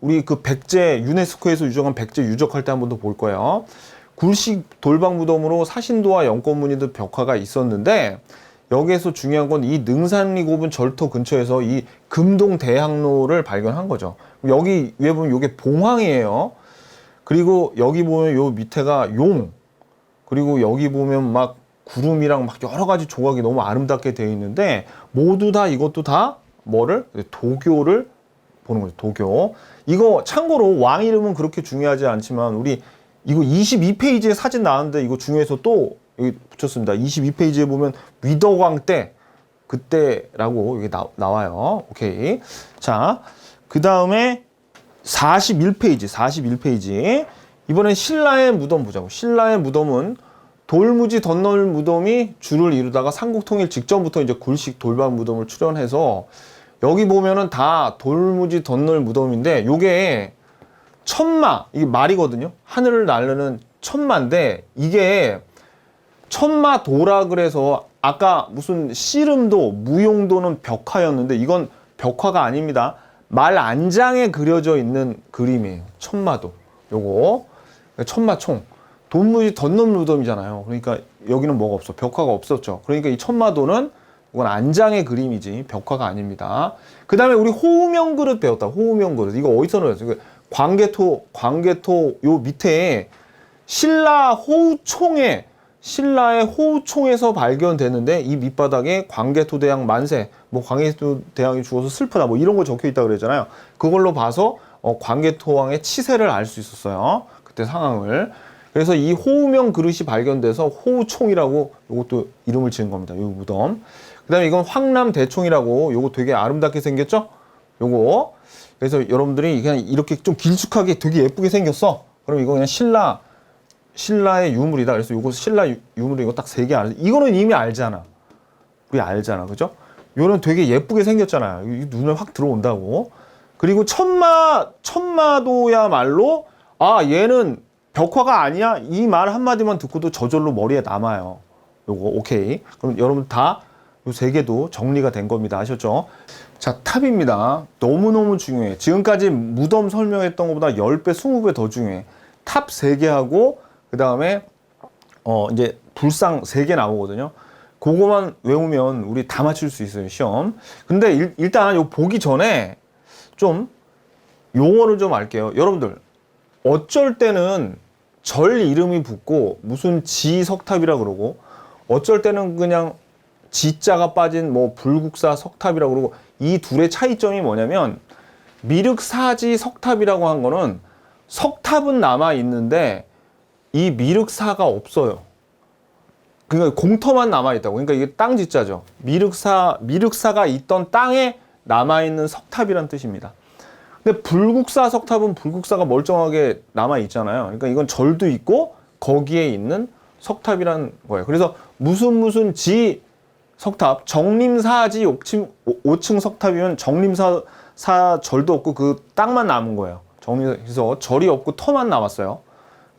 우리 그 백제 유네스코에서 유적한 백제 유적할 때 한 번 더 볼 거예요. 굴식 돌방 무덤으로 사신도와 영권무늬도 벽화가 있었는데 여기에서 중요한 건 이 능산리 고분 절터 근처에서 이 금동 대학로를 발견한 거죠. 여기 위에 보면 요게 봉황이에요. 그리고 여기 보면 요 밑에가 용, 그리고 여기 보면 막 구름이랑 막 여러 가지 조각이 너무 아름답게 되어 있는데 모두 다 이것도 다 뭐를? 도교를 보는 거죠. 도교. 이거 참고로 왕 이름은 그렇게 중요하지 않지만 우리 이거 22페이지에 사진 나왔는데 이거 중요해서 또 여기 붙였습니다. 22페이지에 보면 위덕왕 때 그때라고 여기 나와요. 오케이. 자, 그 다음에 41페이지. 이번엔 신라의 무덤 보자고. 신라의 무덤은 돌무지 덧널 무덤이 주를 이루다가 삼국통일 직전부터 이제 굴식 돌반 무덤을 출연해서 여기 보면은 다 돌무지 덧널 무덤인데 요게 천마, 이게 말이거든요. 하늘을 날르는 천마인데 이게 천마도라 그래서 아까 무슨 씨름도 무용도는 벽화였는데 이건 벽화가 아닙니다. 말 안장에 그려져 있는 그림이에요. 천마도. 요거 천마총. 돌무지 덧널 무덤이잖아요. 그러니까 여기는 뭐가 없어. 벽화가 없었죠. 그러니까 이 천마도는 이건 안장의 그림이지 벽화가 아닙니다. 그 다음에 우리 호우명 그릇 배웠다. 호우명 그릇. 이거 어디서 나왔어요? 광개토 요 밑에 신라의 호우총에서 발견되는데 이 밑바닥에 광개토 대왕 만세, 뭐 광개토 대왕이 죽어서 슬프다, 뭐 이런 거 적혀 있다 그랬잖아요. 그걸로 봐서 광개토 왕의 치세를 알 수 있었어요. 그때 상황을. 그래서 이 호우명 그릇이 발견돼서 호우총이라고 요것도 이름을 지은 겁니다. 요 무덤. 그 다음에 이건 황남대총이라고 요거 되게 아름답게 생겼죠? 요거. 그래서 여러분들이 그냥 이렇게 좀 길쭉하게 되게 예쁘게 생겼어. 그럼 이거 그냥 신라의 유물이다. 그래서 요거 신라 유물이 이거 딱 3개 알아. 이거는 이미 알잖아. 우리 알잖아. 그죠? 요는 되게 예쁘게 생겼잖아요. 눈에 확 들어온다고. 그리고 천마도야말로 아, 얘는 벽화가 아니야? 이 말 한마디만 듣고도 저절로 머리에 남아요. 요거 오케이. 그럼 여러분 다 요 3개도 정리가 된 겁니다. 아셨죠? 자, 탑입니다. 너무너무 중요해. 지금까지 무덤 설명했던 것보다 10배, 20배 더 중요해. 탑 3개 하고 그 다음에 이제 불상 3개 나오거든요. 그거만 외우면 우리 다 맞출 수 있어요, 시험. 근데 일단 요 보기 전에 좀 용어를 좀 알게요. 여러분들 어쩔 때는 절 이름이 붙고 무슨 지석탑이라 그러고 어쩔 때는 그냥 지자가 빠진 뭐 불국사 석탑이라 그러고 이 둘의 차이점이 뭐냐면 미륵사지 석탑이라고 한 거는 석탑은 남아 있는데 이 미륵사가 없어요. 그러니까 공터만 남아 있다고. 그러니까 이게 땅 지자죠. 미륵사가 있던 땅에 남아 있는 석탑이란 뜻입니다. 근데 불국사 석탑은 불국사가 멀쩡하게 남아 있잖아요. 그러니까 이건 절도 있고 거기에 있는 석탑이란 거예요. 그래서 무슨 지 석탑, 정림사지 5층 석탑이면 정림사 절도 없고 그 땅만 남은 거예요. 그래서 절이 없고 터만 남았어요.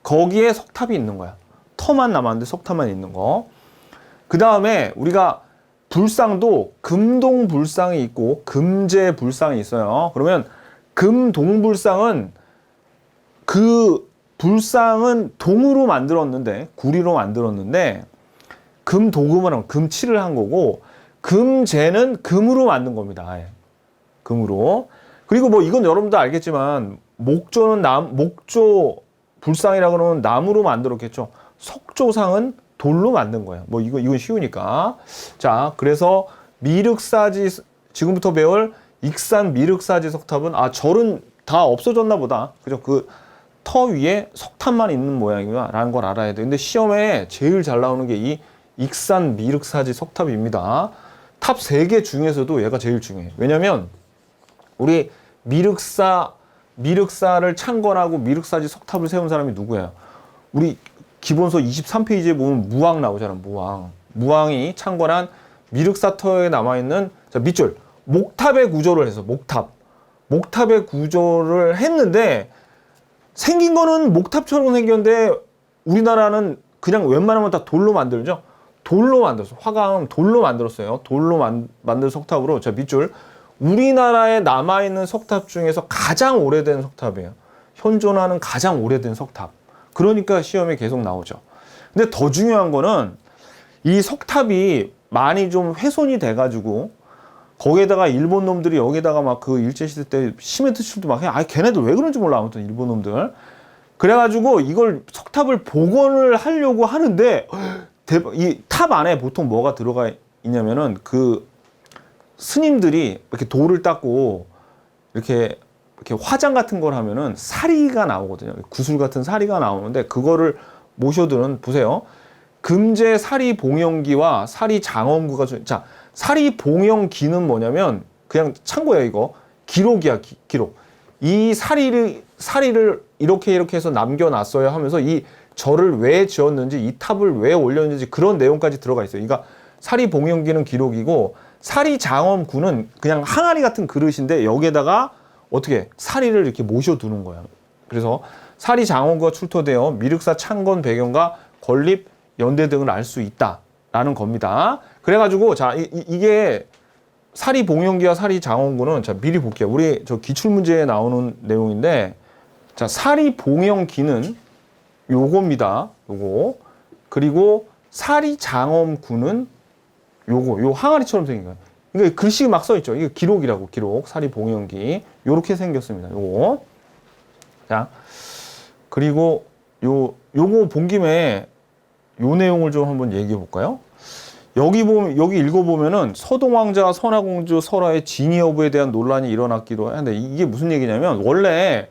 거기에 석탑이 있는 거야. 터만 남았는데 석탑만 있는 거. 그 다음에 우리가 불상도 금동불상이 있고 금제불상이 있어요. 그러면 금동불상은 그 불상은 동으로 만들었는데 구리로 만들었는데 금도금은 금칠을 한 거고 금제는 금으로 만든 겁니다. 아예. 금으로. 그리고 뭐 이건 여러분도 알겠지만 목조 불상이라고 하면 나무로 만들었겠죠. 석조상은 돌로 만든 거예요. 뭐 이건 쉬우니까. 자, 그래서 미륵사지 지금부터 배울 익산 미륵사지 석탑은 절은 다 없어졌나 보다. 그죠? 그 터 위에 석탑만 있는 모양이구나라는 걸 알아야 돼. 근데 시험에 제일 잘 나오는 게 이 익산 미륵사지 석탑입니다. 탑 3개 중에서도 얘가 제일 중요해. 왜냐면 우리 미륵사를 창건하고 미륵사지 석탑을 세운 사람이 누구예요? 우리 기본서 23페이지에 보면 무왕 나오잖아. 무왕이 창건한 미륵사터에 남아있는 자, 밑줄 목탑의 구조를 해서 목탑의 구조를 했는데 생긴 거는 목탑처럼 생겼는데 우리나라는 그냥 웬만하면 다 돌로 만들죠. 돌로 만들었어. 화강 돌로 만들었어요. 돌로 만든 석탑으로 자 밑줄 우리나라에 남아있는 석탑 중에서 가장 오래된 석탑이에요. 현존하는 가장 오래된 석탑. 그러니까 시험에 계속 나오죠. 근데 더 중요한 거는 이 석탑이 많이 좀 훼손이 돼가지고 거기에다가 일본 놈들이 여기다가 막 그 일제시대 때 시멘트 칠도 막 해. 걔네들 왜 그런지 몰라. 아무튼 일본 놈들. 그래가지고 이걸 석탑을 복원을 하려고 하는데 이 탑 안에 보통 뭐가 들어가 있냐면은 그 스님들이 이렇게 돌을 닦고 이렇게 화장 같은 걸 하면은 사리가 나오거든요. 구슬 같은 사리가 나오는데 그거를 모셔두는, 보세요. 금제 사리 봉영기와 사리 장엄구가 자, 사리 봉영기는 뭐냐면 그냥 참고예요. 이거 기록이야. 기록. 이 사리를 이렇게 해서 남겨놨어야 하면서 이 절을 왜 지었는지, 이 탑을 왜 올렸는지 그런 내용까지 들어가 있어요. 그러니까 사리 봉영기는 기록이고, 사리 장엄구는 그냥 항아리 같은 그릇인데 여기에다가 어떻게 사리를 이렇게 모셔두는 거예요. 그래서 사리 장엄구가 출토되어 미륵사 창건 배경과 건립 연대 등을 알 수 있다라는 겁니다. 그래가지고 자, 이게 사리 봉영기와 사리 장엄구는, 자, 미리 볼게요. 우리 저 기출문제에 나오는 내용인데, 자, 사리 봉영기는 요겁니다. 요거. 그리고 사리 장엄구는 요 항아리처럼 생긴 거예요. 이거 글씨 막 써 있죠. 이거 기록이라고, 기록. 사리 봉영기. 요렇게 생겼습니다. 요거. 자. 그리고 요거 본 김에 요 내용을 좀 한번 얘기해 볼까요? 여기 읽어보면은 서동왕자와 선화공주 설화의 진위 여부에 대한 논란이 일어났기도 하는데, 이게 무슨 얘기냐면, 원래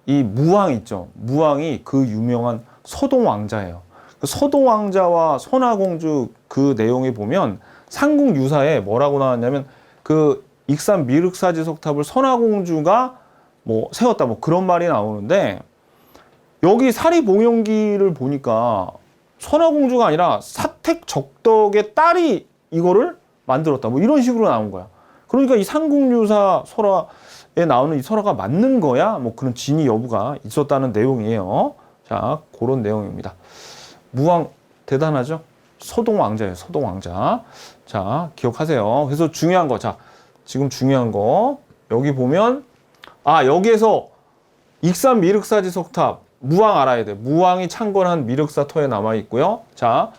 이 무왕 있죠. 무왕이 그 유명한 서동왕자예요. 그 서동왕자와 선화공주 그 내용에 보면 삼국유사에 뭐라고 나왔냐면, 그 익산 미륵사지 석탑을 선화공주가 뭐 세웠다, 뭐 그런 말이 나오는데, 여기 사리봉영기를 보니까 선화공주가 아니라 사택적덕의 딸이 이거를 만들었다, 뭐 이런 식으로 나온 거야. 그러니까 이 삼국유사 설화에 나오는 이 설화가 맞는 거야, 뭐 그런 진위 여부가 있었다는 내용이에요. 자, 그런 내용입니다. 무왕 대단하죠? 서동왕자예요, 서동왕자. 자, 기억하세요. 그래서 중요한 거, 자, 지금 중요한 거 여기 보면, 여기에서 익산 미륵사지 석탑 무왕 알아야 돼. 무왕이 창건한 미륵사터에 남아 있고요. 자,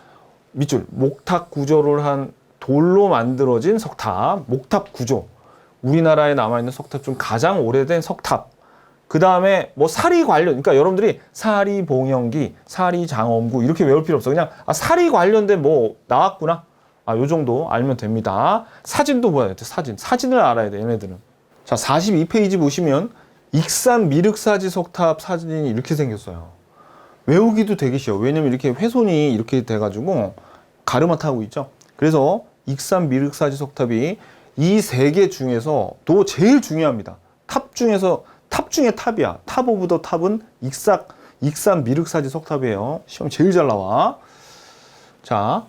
밑줄 목탑 구조를 한 돌로 만들어진 석탑, 목탑 구조. 우리나라에 남아 있는 석탑 중 가장 오래된 석탑. 그 다음에 뭐 사리 관련, 그러니까 여러분들이 사리 봉영기, 사리 장엄구 이렇게 외울 필요 없어. 그냥 사리 관련된 뭐 나왔구나. 요 정도 알면 됩니다. 사진도 봐야 돼. 사진을 알아야 돼, 얘네들은. 자, 42페이지 보시면 익산 미륵사지 석탑 사진이 이렇게 생겼어요. 외우기도 되게 쉬워. 왜냐면 이렇게 훼손이 이렇게 돼가지고 가르마 타고 있죠. 그래서 익산 미륵사지 석탑이 이 세 개 중에서 또 제일 중요합니다. 탑 중에 탑이야. 탑 오브 더 탑은 익산 미륵사지 석탑이에요. 시험 제일 잘 나와. 자,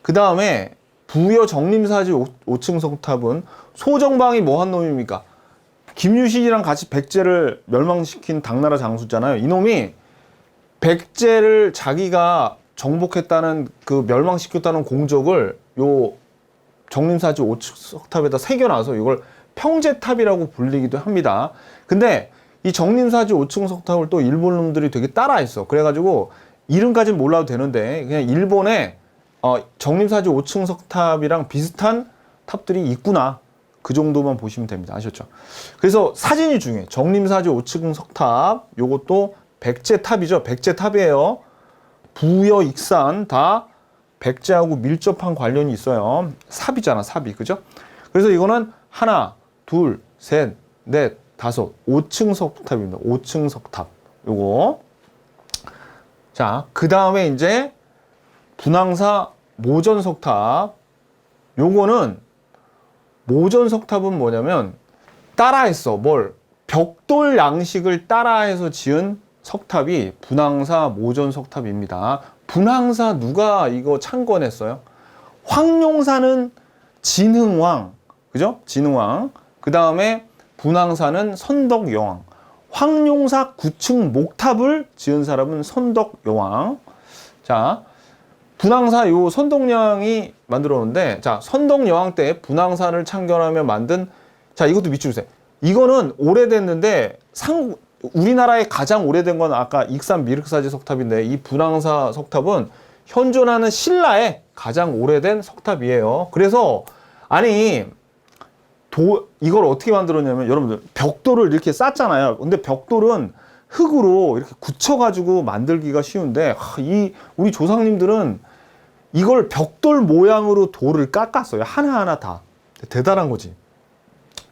그 다음에 부여 정림사지 5층 석탑은 소정방이 뭐 한 놈입니까? 김유신이랑 같이 백제를 멸망시킨 당나라 장수잖아요. 이놈이 백제를 자기가 정복했다는, 그 멸망시켰다는 공적을 요 정림사지 5층 석탑에다 새겨놔서 이걸 평제탑이라고 불리기도 합니다. 근데 이 정림사지 5층 석탑을 또 일본 놈들이 되게 따라했어. 그래가지고 이름까지는 몰라도 되는데, 그냥 일본에 정림사지 5층 석탑이랑 비슷한 탑들이 있구나, 그 정도만 보시면 됩니다. 아셨죠? 그래서 사진이 중요해. 정림사지 5층 석탑, 요것도 백제탑이죠. 백제탑이에요. 부여, 익산 다 백제하고 밀접한 관련이 있어요. 삽이잖아, 삽이. 그죠? 그래서 이거는 하나, 둘, 셋, 넷, 다섯, 5층 석탑입니다. 5층 석탑. 요거. 자, 그 다음에 이제 분황사 모전 석탑. 요거는 모전 석탑은 뭐냐면 따라했어. 뭘? 벽돌 양식을 따라해서 지은 석탑이 분황사 모전 석탑입니다. 분황사 누가 이거 창건했어요? 황룡사는 진흥왕, 그죠? 진흥왕. 그 다음에 분황사는 선덕여왕. 황룡사 9층 목탑을 지은 사람은 선덕여왕. 자, 분황사 요 선덕여왕이 만들었는데, 자, 선덕여왕 때 분황사를 창건하며 만든, 자, 이것도 밑줄 주세요. 이거는 오래됐는데 우리나라에 가장 오래된 건 아까 익산 미륵사지 석탑인데, 이 분황사 석탑은 현존하는 신라에 가장 오래된 석탑이에요. 그래서 아니 이걸 어떻게 만들었냐면, 여러분들 벽돌을 이렇게 쌌잖아요. 근데 벽돌은 흙으로 이렇게 굳혀가지고 만들기가 쉬운데, 우리 조상님들은 이걸 벽돌 모양으로 돌을 깎았어요. 하나하나 다. 대단한 거지.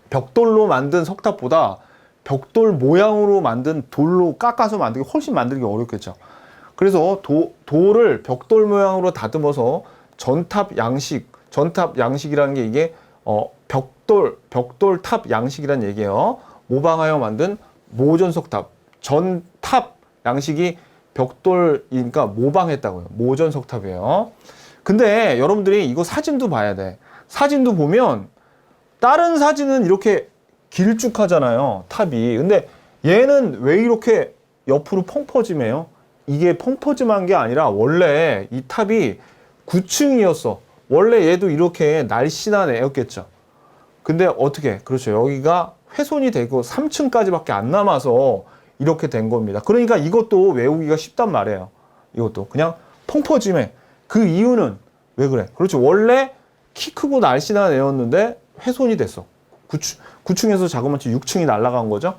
벽돌로 만든 석탑보다 벽돌 모양으로 만든 돌로 깎아서 만들기 훨씬 만들기 어렵겠죠. 그래서 돌을 벽돌 모양으로 다듬어서 전탑 양식이라는 게 이게 벽돌 탑 양식이라는 얘기예요. 모방하여 만든 모전석탑, 전탑 양식이 벽돌이니까 모방했다고요. 모전석탑이에요. 근데 여러분들이 이거 사진도 봐야 돼. 사진도 보면 다른 사진은 이렇게 길쭉하잖아요, 탑이. 근데 얘는 왜 이렇게 옆으로 펑퍼짐해요? 이게 펑퍼짐한 게 아니라 원래 이 탑이 9층이었어. 원래 얘도 이렇게 날씬한 애였겠죠. 근데 어떻게? 그렇죠. 여기가 훼손이 되고 3층까지밖에 안 남아서 이렇게 된 겁니다. 그러니까 이것도 외우기가 쉽단 말이에요. 이것도 그냥 펑퍼짐해. 그 이유는 왜 그래? 그렇죠. 원래 키 크고 날씬한 애였는데 훼손이 됐어. 9층에서 자그마치 6층이 날아간 거죠.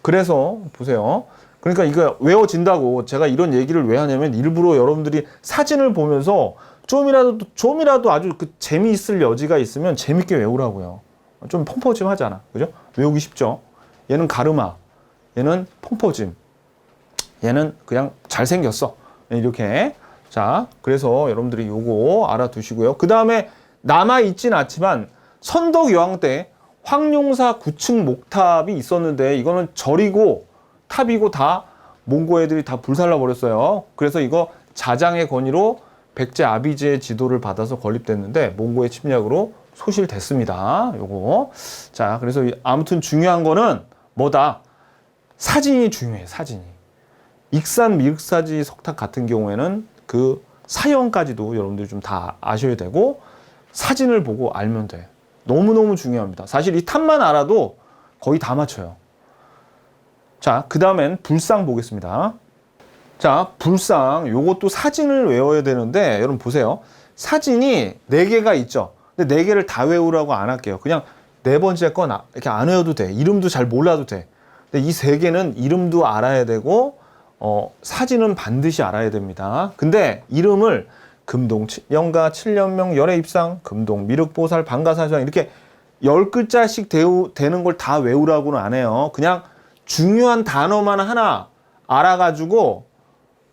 그래서 보세요. 그러니까 이거 외워진다고 제가 이런 얘기를 왜 하냐면 일부러 여러분들이 사진을 보면서 좀이라도 아주 그 재미있을 여지가 있으면 재밌게 외우라고요. 좀 펑퍼짐 하잖아. 그죠? 외우기 쉽죠? 얘는 가르마. 얘는 펑퍼짐. 얘는 그냥 잘생겼어. 이렇게. 자, 그래서 여러분들이 요거 알아두시고요. 그 다음에 남아있진 않지만 선덕여왕 때 황룡사 9층 목탑이 있었는데 이거는 절이고 탑이고 다 몽고 애들이 다 불살라 버렸어요. 그래서 이거 자장의 권위로 백제 아비지의 지도를 받아서 건립됐는데 몽고의 침략으로 소실됐습니다. 요거. 자, 그래서 아무튼 중요한 거는 뭐다? 사진이 중요해, 사진이. 익산 미륵사지 석탑 같은 경우에는 그 사형까지도 여러분들이 좀 다 아셔야 되고 사진을 보고 알면 돼. 너무너무 중요합니다. 사실 이 탑만 알아도 거의 다 맞춰요. 자, 그 다음엔 불상 보겠습니다. 자, 불상. 요것도 사진을 외워야 되는데 여러분 보세요. 사진이 4개가 있죠. 근데 4개를 다 외우라고 안 할게요. 그냥 4번째 건 이렇게 안 외워도 돼. 이름도 잘 몰라도 돼. 근데 이 3개는 이름도 알아야 되고 사진은 반드시 알아야 됩니다. 근데 이름을 금동 영가 7년명 열애입상, 금동 미륵보살 방가사주왕 이렇게 10글자씩 되는 걸 다 외우라고는 안 해요. 그냥 중요한 단어만 하나 알아가지고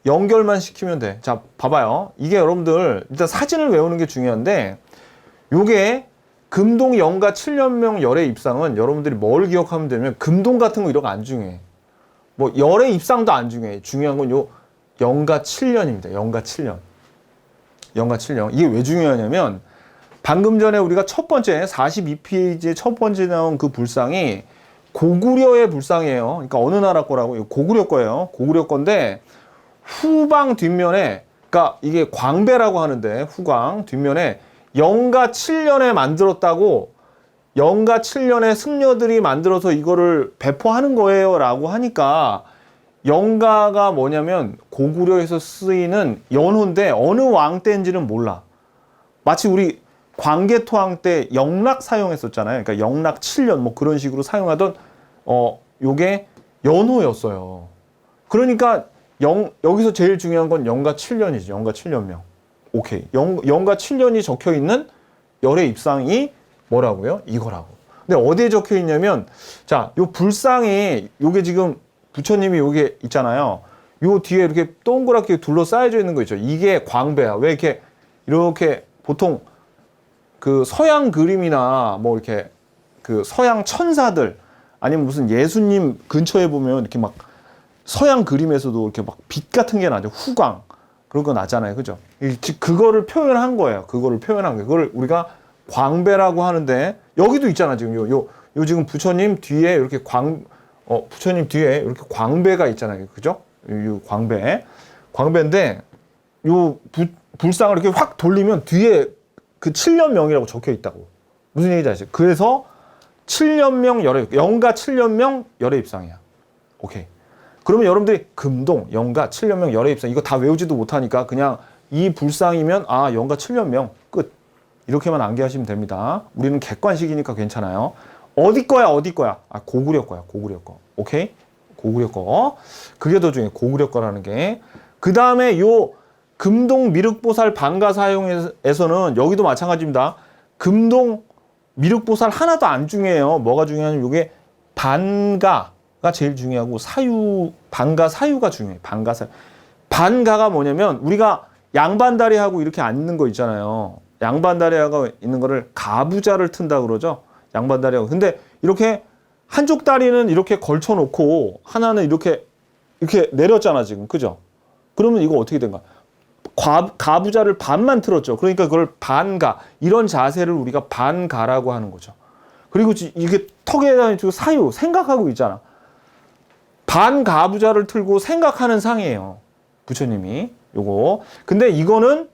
연결만 시키면 돼. 자, 봐봐요. 이게 여러분들 일단 사진을 외우는 게 중요한데 요게 금동 영가 7년명 열애입상은 여러분들이 뭘 기억하면 되냐면 금동 같은 거 이런 거 안 중요해. 뭐 열애입상도 안 중요해. 중요한 건 요 영가 7년입니다. 영가 7년. 영가 7년. 이게 왜 중요하냐면 방금 전에 우리가 첫 번째 42페이지에 첫 번째 나온 그 불상이 고구려의 불상이에요. 그러니까 어느 나라 거라고? 고구려 거예요. 고구려 건데 후방 뒷면에 그러니까 이게 광배라고 하는데 후광 뒷면에 영가 7년에 만들었다고 영가 7년에 승려들이 만들어서 이거를 배포하는 거예요 라고 하니까 영가가 뭐냐면 고구려에서 쓰이는 연호인데 어느 왕 때인지는 몰라. 마치 우리 광개토왕 때 영락 사용했었잖아요. 그러니까 영락 7년 뭐 그런 식으로 사용하던 요게 연호였어요. 그러니까 여기서 제일 중요한 건 영가 7년이지. 영가 7년명. 오케이. 영가 7년이 적혀 있는 열애 입상이 뭐라고요? 이거라고. 근데 어디에 적혀 있냐면 자, 요 불상이 요게 지금 부처님이 요게 있잖아요. 요 뒤에 이렇게 동그랗게 둘러싸여져 있는 거 있죠. 이게 광배야. 왜 이렇게 보통 그 서양 그림이나 뭐 이렇게 그 서양 천사들 아니면 무슨 예수님 근처에 보면 이렇게 막 서양 그림에서도 이렇게 막 빛 같은 게 나죠. 후광. 그런 거 나잖아요. 그죠? 그거를 표현한 거예요. 그거를 표현한 거예요. 그걸 우리가 광배라고 하는데 여기도 있잖아. 지금 요 지금 부처님 뒤에 이렇게 부처님 뒤에 이렇게 광배가 있잖아요. 그죠? 요 광배인데 요 불상을 이렇게 확 돌리면 뒤에 그 7년명이라고 적혀 있다고. 무슨 얘기인지 아시죠? 그래서 7년명 영가 7년명 열애입상이야. 오케이. 그러면 여러분들이 금동, 영가, 7년명 열애입상 이거 다 외우지도 못하니까 그냥 이 불상이면 영가 7년명 끝. 이렇게만 암기하시면 됩니다. 우리는 객관식이니까 괜찮아요. 어디 거야? 고구려 거야. 고구려 거. 오케이? 고구려 거. 그게 더 중요해. 고구려 거라는 게. 그 다음에 요 금동 미륵보살 방가사용에서는 여기도 마찬가지입니다. 금동 미륵보살 하나도 안 중요해요. 뭐가 중요하냐면 요게 반가가 제일 중요하고 사유, 반가 사유가 중요해요. 반가 사유. 반가가 뭐냐면 우리가 양반다리하고 이렇게 앉는 거 있잖아요. 양반다리하고 있는 거를 가부좌를 튼다 그러죠. 양반다리하고. 근데 이렇게 한쪽 다리는 이렇게 걸쳐 놓고 하나는 이렇게 내렸잖아, 지금. 그죠? 그러면 이거 어떻게 된가? 가부좌를 반만 틀었죠. 그러니까 그걸 반가, 이런 자세를 우리가 반가라고 하는 거죠. 그리고 이게 턱에다 사유, 생각하고 있잖아. 반가부좌를 틀고 생각하는 상이에요. 부처님이. 요거. 근데 이거는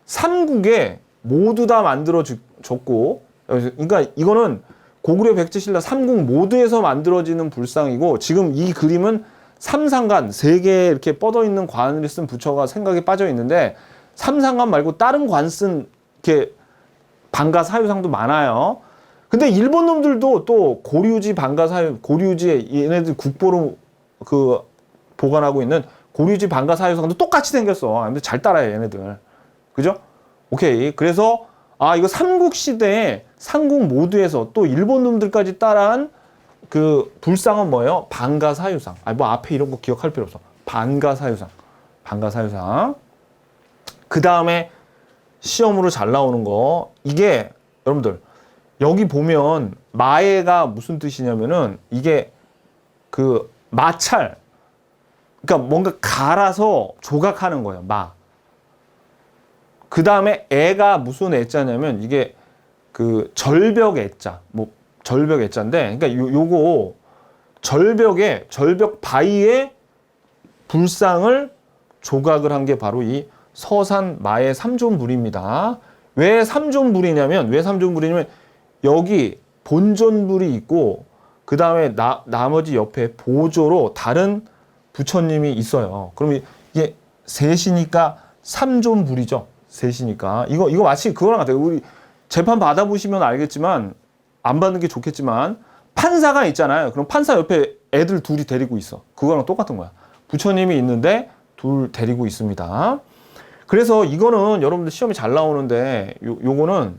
삼국에 모두 다 만들어졌고, 그러니까 이거는 고구려 백제신라 삼국 모두에서 만들어지는 불상이고, 지금 이 그림은 삼상관, 세 개 이렇게 뻗어 있는 관을 쓴 부처가 생각에 빠져 있는데, 삼상관 말고 다른 관 쓴 이렇게 반가 사유상도 많아요. 근데 일본 놈들도 또 고류지 반가 사유, 고류지 얘네들 국보로 그 보관하고 있는 고류지 반가 사유상도 똑같이 생겼어. 근데 잘 따라해 얘네들. 그죠? 오케이. 그래서 이거 삼국 시대에 삼국 모두에서 또 일본 놈들까지 따라한 그 불상은 뭐예요? 반가 사유상. 뭐 앞에 이런 거 기억할 필요 없어. 반가 사유상. 반가 사유상. 그 다음에 시험으로 잘 나오는 거. 이게 여러분들 여기 보면 마에가 무슨 뜻이냐면은 이게 그 마찰. 그러니까 뭔가 갈아서 조각하는 거예요. 마. 그 다음에 애가 무슨 애자냐면 이게 그 절벽 애자. 뭐 절벽 애자인데, 그러니까 요거 절벽 바위에 불상을 조각을 한 게 바로 이 서산 마의 삼존불입니다. 왜 삼존불이냐면 여기 본존불이 있고 그 다음에 나머지 옆에 보조로 다른 부처님이 있어요. 그럼 이게 셋이니까 삼존불이죠. 셋이니까 이거 마치 그거랑 같아요. 우리 재판 받아보시면 알겠지만, 안 받는 게 좋겠지만 판사가 있잖아요. 그럼 판사 옆에 애들 둘이 데리고 있어. 그거랑 똑같은 거야. 부처님이 있는데 둘 데리고 있습니다. 그래서 이거는 여러분들 시험에 잘 나오는데, 요거는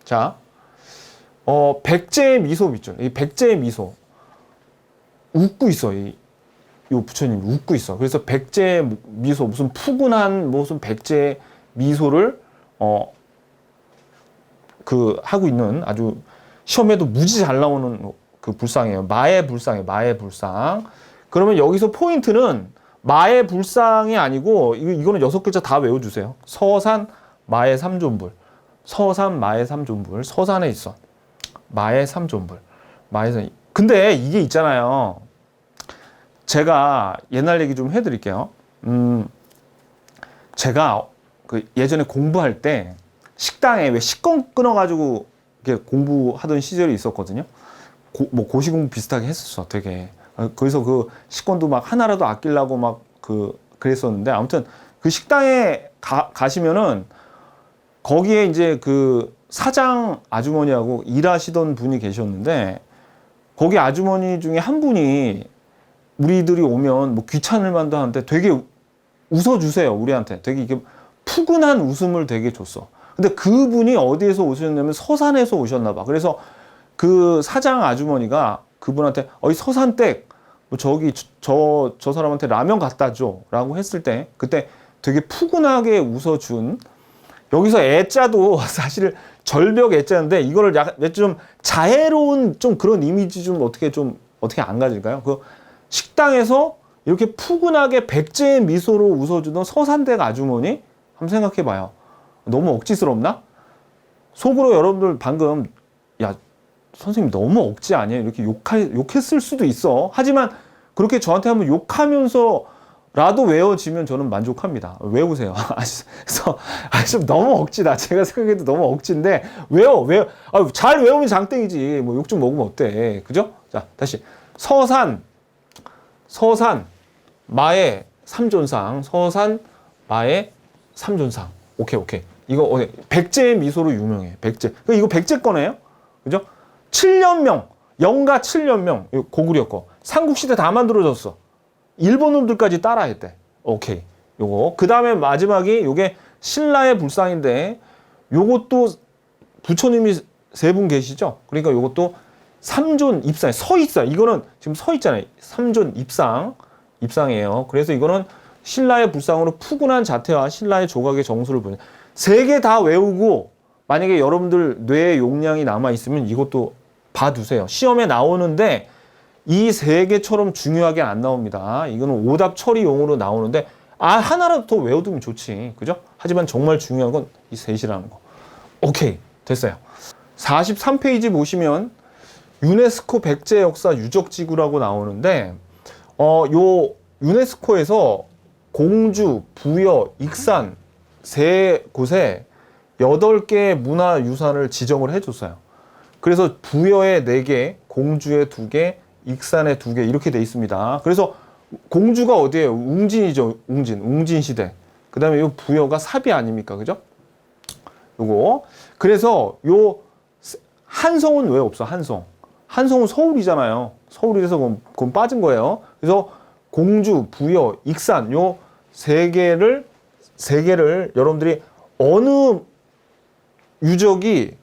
자, 백제의 미소 있죠. 이 백제의 미소 웃고 있어. 요 부처님 웃고 있어. 그래서 백제의 미소, 무슨 푸근한 무슨 백제의 미소를 그 하고 있는 아주 시험에도 무지 잘 나오는 그 불상이에요. 마의 불상이에요. 마의 불상. 그러면 여기서 포인트는 마의 불상이 아니고 이거는 6글자 다 외워주세요. 서산 마의 삼존불. 서산 마의 삼존불. 서산에 있어. 마의 삼존불. 근데 이게 있잖아요. 제가 옛날 얘기 좀 해드릴게요. 제가 그 예전에 공부할 때 식당에 왜 식권 끊어가지고 이렇게 공부하던 시절이 있었거든요. 뭐 고시 공부 비슷하게 했었어, 되게. 그래서 그 식권도 막 하나라도 아끼려고 막 그랬었는데, 아무튼 그 식당에 가시면은 거기에 이제 그 사장 아주머니하고 일하시던 분이 계셨는데, 거기 아주머니 중에 한 분이 우리들이 오면 뭐 귀찮을 만도 하는데 되게 웃어주세요, 우리한테. 되게 이게 푸근한 웃음을 되게 줬어. 근데 그분이 어디에서 오셨냐면 서산에서 오셨나 봐. 그래서 그 사장 아주머니가 그분한테 이 서산댁 뭐 저기 저 사람한테 라면 갖다 줘 라고 했을 때, 그때 되게 푸근하게 웃어준, 여기서 애자도 사실 절벽 애자인데 이거를 약간 좀 자애로운 좀 그런 이미지 좀 어떻게 안 가질까요? 그 식당에서 이렇게 푸근하게 백제의 미소로 웃어주던 서산댁 아주머니 한번 생각해 봐요. 너무 억지스럽나? 속으로 여러분들 방금 야 선생님 너무 억지 아니에요? 이렇게 욕했을 수도 있어. 하지만 그렇게 저한테 한번 욕하면서라도 외워지면 저는 만족합니다. 외우세요. 그래서 좀 너무 억지다. 제가 생각해도 너무 억지인데 외워. 잘 외우면 장땡이지. 뭐 욕 좀 먹으면 어때? 그죠? 자, 다시 서산 마의 삼존상. 서산 마의 삼존상. 오케이. 이거 백제의 미소로 유명해. 백제. 이거 백제 거네요. 그죠? 7년명, 영가 7년명, 고구려 거. 삼국시대 다 만들어졌어. 일본 놈들까지 따라했대. 오케이. 요거. 그 다음에 마지막이 요게 신라의 불상인데, 요것도 부처님이 세 분 계시죠? 그러니까 요것도 삼존 입상, 서입상. 이거는 지금 서 있잖아요. 삼존 입상이에요. 그래서 이거는 신라의 불상으로 푸근한 자태와 신라의 조각의 정수를 보는. 세 개 다 외우고 만약에 여러분들 뇌에 용량이 남아 있으면 이것도 봐두세요. 시험에 나오는데 이 세 개처럼 중요하게 안 나옵니다. 이거는 오답 처리용으로 나오는데 하나라도 더 외워두면 좋지. 그죠? 하지만 정말 중요한 건 이 셋이라는 거. 오케이. 됐어요. 43페이지 보시면 유네스코 백제 역사 유적지구라고 나오는데 요 유네스코에서 공주, 부여, 익산 세 곳에 8개의 문화유산을 지정을 해줬어요. 그래서 부여에 4개, 공주에 2개, 익산에 2개 이렇게 돼 있습니다. 그래서 공주가 어디예요? 웅진이죠. 웅진 시대. 그 다음에 요 부여가 사비 아닙니까? 그죠? 요거. 그래서 요 한성은 왜 없어? 한성은 서울이잖아요. 서울이라서 그건 빠진 거예요. 그래서 공주, 부여, 익산 요 세 개를 여러분들이 어느 유적이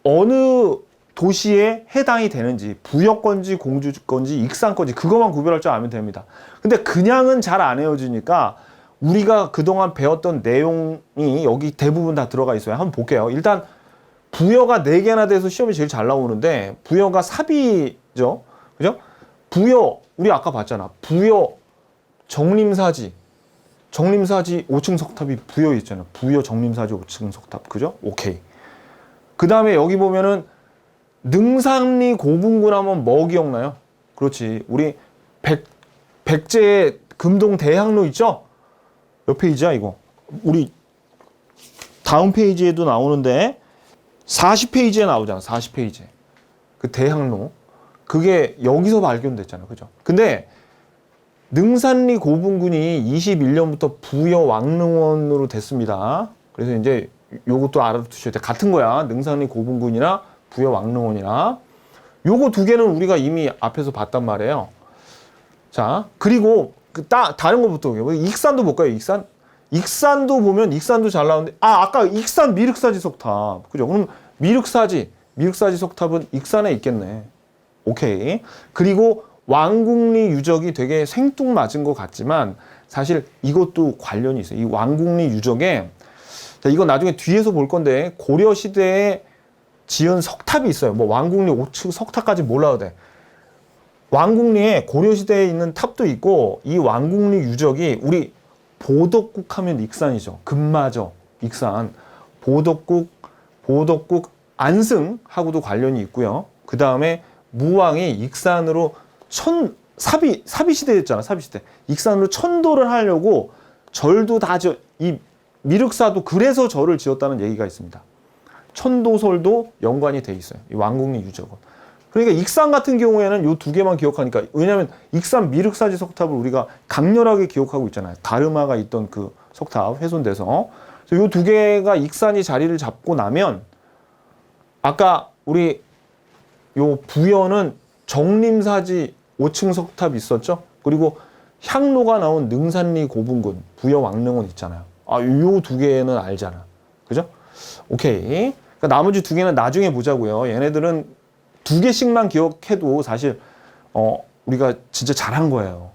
어느 도시에 해당이 되는지, 부여 건지 공주 건지 익산 건지 그것만 구별할 줄 알면 됩니다. 근데 그냥은 잘 안 외워지니까 우리가 그동안 배웠던 내용이 여기 대부분 다 들어가 있어요. 한번 볼게요. 일단 부여가 4개나 돼서 시험이 제일 잘 나오는데 부여가 사비죠. 그죠? 부여 우리 아까 봤잖아. 부여 정림사지 5층 석탑이 부여 있잖아. 부여 정림사지 5층 석탑. 그죠? 오케이. 그 다음에 여기 보면은 능산리 고분군 하면 뭐 기억나요? 그렇지. 우리 백제 금동 대학로 있죠? 몇 페이지야 이거? 우리 다음 페이지에도 나오는데 40페이지에 나오잖아. 40페이지에. 그 대학로. 그게 여기서 발견됐잖아. 그죠? 근데 능산리 고분군이 21년부터 부여 왕릉원으로 됐습니다. 그래서 이제 요것도 알아두셔야 돼. 같은 거야. 능산리 고분군이나 부여 왕릉원이나. 요거 2개는 우리가 이미 앞에서 봤단 말이에요. 자, 그리고 다른 거부터 볼게요. 익산도 볼까요? 익산도 보면 익산도 잘 나오는데 아까 익산 미륵사지 석탑. 그죠? 그럼 미륵사지 석탑은 익산에 있겠네. 오케이. 그리고 왕궁리 유적이 되게 생뚱맞은 것 같지만 사실 이것도 관련이 있어요. 이 왕궁리 유적에 자, 이건 나중에 뒤에서 볼 건데 고려 시대에 지은 석탑이 있어요. 뭐 왕궁리 5층 석탑까지 몰라도 돼. 왕궁리에 고려 시대에 있는 탑도 있고 이 왕궁리 유적이 우리 보덕국 하면 익산이죠. 금마저 익산. 보덕국 안승하고도 관련이 있고요. 그 다음에 무왕이 익산으로 사비 시대였잖아. 사비 시대. 익산으로 천도를 하려고 절도 다 이 미륵사도 그래서 절을 지었다는 얘기가 있습니다. 천도설도 연관이 돼 있어요. 이 왕궁리 유적은. 그러니까 익산 같은 경우에는 요 2개만 기억하니까 왜냐하면 익산 미륵사지 석탑을 우리가 강렬하게 기억하고 있잖아요. 다르마가 있던 그 석탑 훼손돼서. 그래서 요 2개가 익산이 자리를 잡고 나면 아까 우리 요 부여는 정림사지 5층 석탑 있었죠? 그리고 향로가 나온 능산리 고분군, 부여 왕릉원 있잖아요. 요 2개는 알잖아. 그죠? 오케이. 그러니까 나머지 2개는 나중에 보자고요. 얘네들은 2개씩만 기억해도 사실 우리가 진짜 잘한 거예요.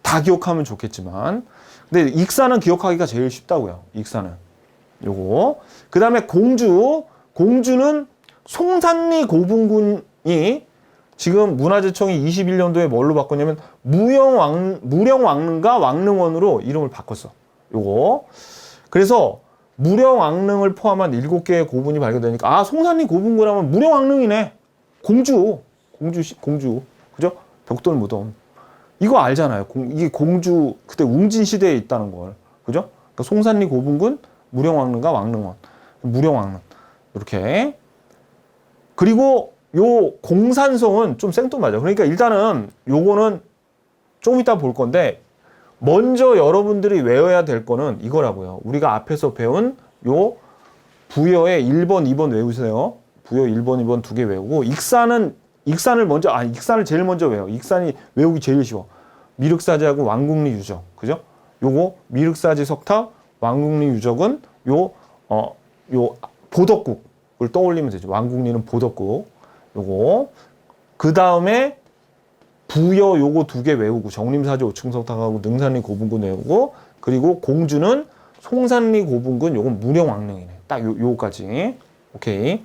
다 기억하면 좋겠지만. 근데 익산은 기억하기가 제일 쉽다고요. 익산은. 요거. 그 다음에 공주는 송산리 고분군이 지금 문화재청이 21년도에 뭘로 바꿨냐면 무령왕릉과 왕릉원으로 이름을 바꿨어. 요거. 그래서 무령왕릉을 포함한 7개의 고분이 발견되니까 송산리 고분군 하면 무령왕릉이네. 공주. 그죠? 벽돌 무덤. 이거 알잖아요. 이게 공주 그때 웅진 시대에 있다는 걸. 그죠? 그러니까 송산리 고분군, 무령왕릉과 왕릉원. 무령왕릉. 이렇게. 그리고 요 공산성은 좀 생뚱맞아요. 그러니까 일단은 요거는 좀 이따 볼 건데 먼저 여러분들이 외워야 될 거는 이거라고요. 우리가 앞에서 배운 요 부여의 1번, 2번 외우세요. 부여 1번, 2번 2개 외우고 익산을 제일 먼저 외워. 익산이 외우기 제일 쉬워. 미륵사지하고 왕궁리 유적. 그죠? 요거 미륵사지 석탑, 왕궁리 유적은 요 보덕국 떠올리면 되죠. 왕국리는 보덕국. 요거. 그 다음에 부여 요거 두 개 외우고 정림사지 오충석탁하고 능산리 고분군 외우고 그리고 공주는 송산리 고분군 요건 무령왕릉이네. 딱 요거까지. 오케이.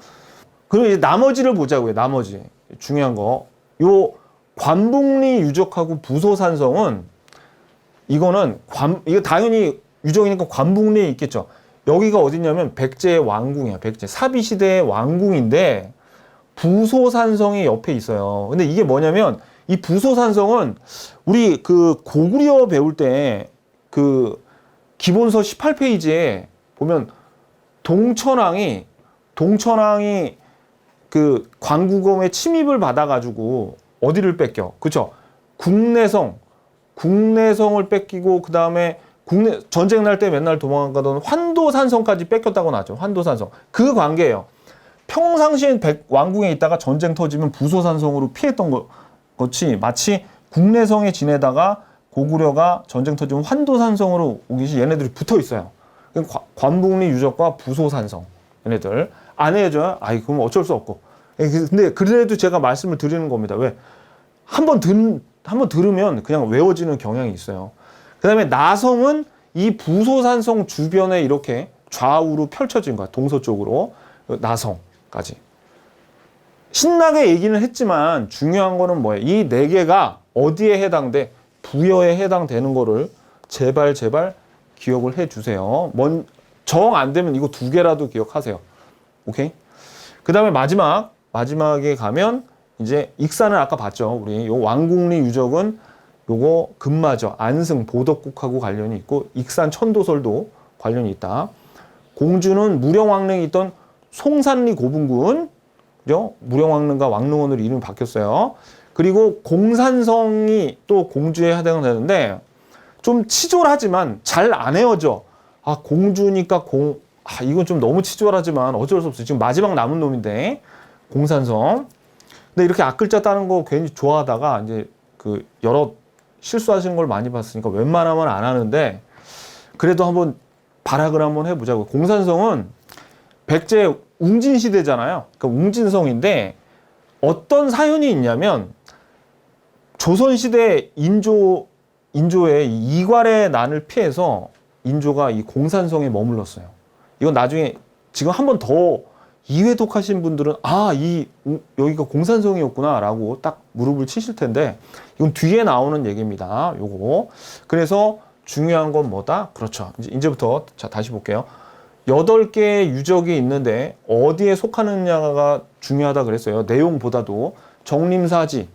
그리고 이제 나머지를 보자고요. 나머지. 중요한 거. 요 관북리 유적하고 부소산성은 이거 당연히 유적이니까 관북리에 있겠죠. 여기가 어디냐면 백제의 왕궁이야. 백제. 사비시대의 왕궁인데 부소산성이 옆에 있어요. 근데 이게 뭐냐면 이 부소산성은 우리 그 고구려 배울 때 그 기본서 18페이지에 보면 동천왕이 그 광구검에 침입을 받아가지고 어디를 뺏겨? 그쵸? 국내성을 뺏기고 그 다음에 전쟁 날 때 맨날 도망가던 환도산성까지 뺏겼다고 나왔죠. 환도산성. 그 관계예요. 평상시엔 왕궁에 있다가 전쟁 터지면 부소산성으로 피했던 것이 마치 국내성에 지내다가 고구려가 전쟁 터지면 환도산성으로 오기시 얘네들이 붙어 있어요. 관북리 유적과 부소산성 얘네들 안 해줘요. 아이 그럼 어쩔 수 없고. 근데 그래도 제가 말씀을 드리는 겁니다. 왜? 한번 들으면 그냥 외워지는 경향이 있어요. 그 다음에 나성은 이 부소산성 주변에 이렇게 좌우로 펼쳐진 거야. 동서쪽으로 나성까지. 신나게 얘기는 했지만 중요한 거는 뭐예요? 이 네 개가 어디에 해당돼? 부여에 해당되는 거를 제발 기억을 해 주세요. 정 안 되면 이거 두 개라도 기억하세요. 오케이? 그 다음에 마지막에 가면 이제 익산을 아까 봤죠. 우리 요 왕궁리 유적은 요거 금마저 안승 보덕국하고 관련이 있고 익산 천도설도 관련이 있다. 공주는 무령왕릉이 있던 송산리 고분군, 그죠? 무령왕릉과 왕릉원으로 이름이 바뀌었어요. 그리고 공산성이 또 공주에 해당되는데 좀 치졸하지만 잘 안 헤어져. 아 공주니까 이건 좀 너무 치졸하지만 어쩔 수 없어요. 지금 마지막 남은 놈인데 공산성. 근데 이렇게 앞글자 따는 거 괜히 좋아하다가 이제 그 여러 실수하시는 걸 많이 봤으니까 웬만하면 안 하는데 그래도 한번 발악을 한번 해보자고요. 공산성은 백제 웅진시대잖아요. 그러니까 웅진성인데 어떤 사연이 있냐면 조선시대 인조의 이괄의 난을 피해서 인조가 이 공산성에 머물렀어요. 이건 나중에 지금 한 번 더 이회독 하신 분들은 여기가 공산성이었구나 라고 딱 무릎을 치실 텐데 이건 뒤에 나오는 얘기입니다. 요거. 그래서 중요한 건 뭐다? 그렇죠. 이제부터 자 다시 볼게요. 8개의 유적이 있는데 어디에 속하느냐가 중요하다 그랬어요. 내용보다도 정림사지,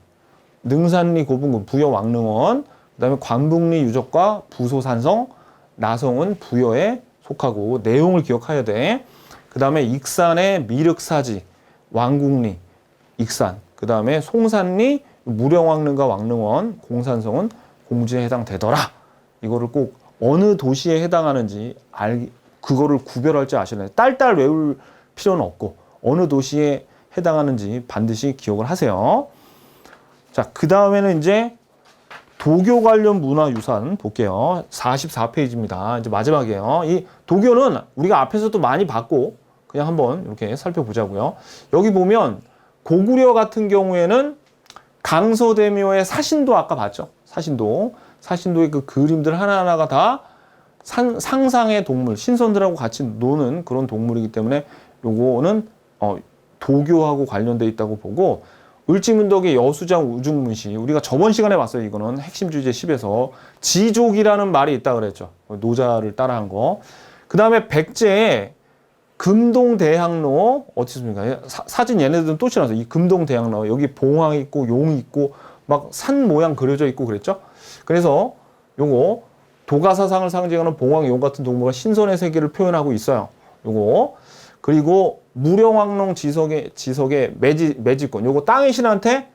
능산리 고분군, 부여 왕릉원, 그 다음에 관북리 유적과 부소산성, 나성은 부여에 속하고 내용을 기억해야 돼. 그 다음에 익산의 미륵사지, 왕궁리, 익산, 그 다음에 송산리, 무령왕릉과 왕릉원, 공산성은 공주에 해당되더라. 이거를 꼭 어느 도시에 해당하는지 그거를 구별할 줄 아셔야 돼요. 딸딸 외울 필요는 없고 어느 도시에 해당하는지 반드시 기억을 하세요. 자, 그 다음에는 이제 도교 관련 문화유산 볼게요. 44페이지입니다. 이제 마지막이에요. 이 도교는 우리가 앞에서도 많이 봤고 그냥 한번 이렇게 살펴보자고요. 여기 보면 고구려 같은 경우에는 강서대묘의 사신도 아까 봤죠. 사신도의 그 그림들 하나하나가 다 상상의 동물, 신선들하고 같이 노는 그런 동물이기 때문에 요거는 도교하고 관련돼 있다고 보고 을지문덕의 여수장 우중문시 우리가 저번 시간에 봤어요. 이거는 핵심 주제 10에서 지족이라는 말이 있다 그랬죠. 노자를 따라한 거. 그 다음에 백제의 금동대학로 어디 있습니까? 사진 얘네들은 또 지나서 이 금동대학로 여기 봉황 있고 용 있고 막 산 모양 그려져 있고 그랬죠. 그래서 요거 도가사상을 상징하는 봉황 용 같은 동물과 신선의 세계를 표현하고 있어요. 요거 그리고 무령왕릉 지석의 매지권 요거 땅의 신한테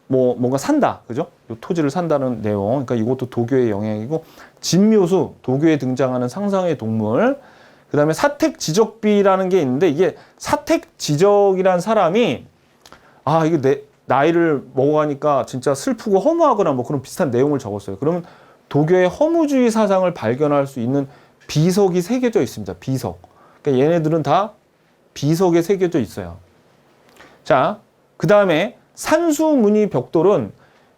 뭔가 산다 그죠? 요 토지를 산다는 내용. 그러니까 이것도 도교의 영향이고 진묘수 도교에 등장하는 상상의 동물. 그 다음에 사택지적비라는 게 있는데 이게 사택지적이란 사람이 이게 내 나이를 먹어가니까 진짜 슬프고 허무하거나 뭐 그런 비슷한 내용을 적었어요. 그러면 도교의 허무주의 사상을 발견할 수 있는 비석이 새겨져 있습니다. 비석. 그러니까 얘네들은 다 비석에 새겨져 있어요. 자, 그 다음에 산수무늬 벽돌은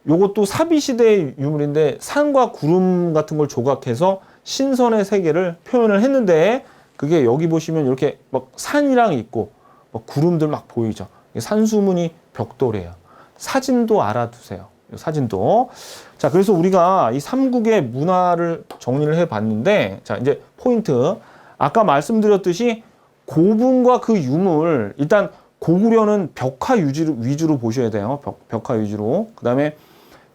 요것도 사비시대의 유물인데 산과 구름 같은 걸 조각해서 신선의 세계를 표현을 했는데 그게 여기 보시면 이렇게 막 산이랑 있고 막 구름들 막 보이죠. 이게 산수무늬 벽돌이에요. 사진도 알아두세요. 이 사진도. 자, 그래서 우리가 이 삼국의 문화를 정리를 해 봤는데 자, 이제 포인트. 아까 말씀드렸듯이 고분과 그 유물 일단 고구려는 벽화 위주로 보셔야 돼요. 벽화 위주로. 그 다음에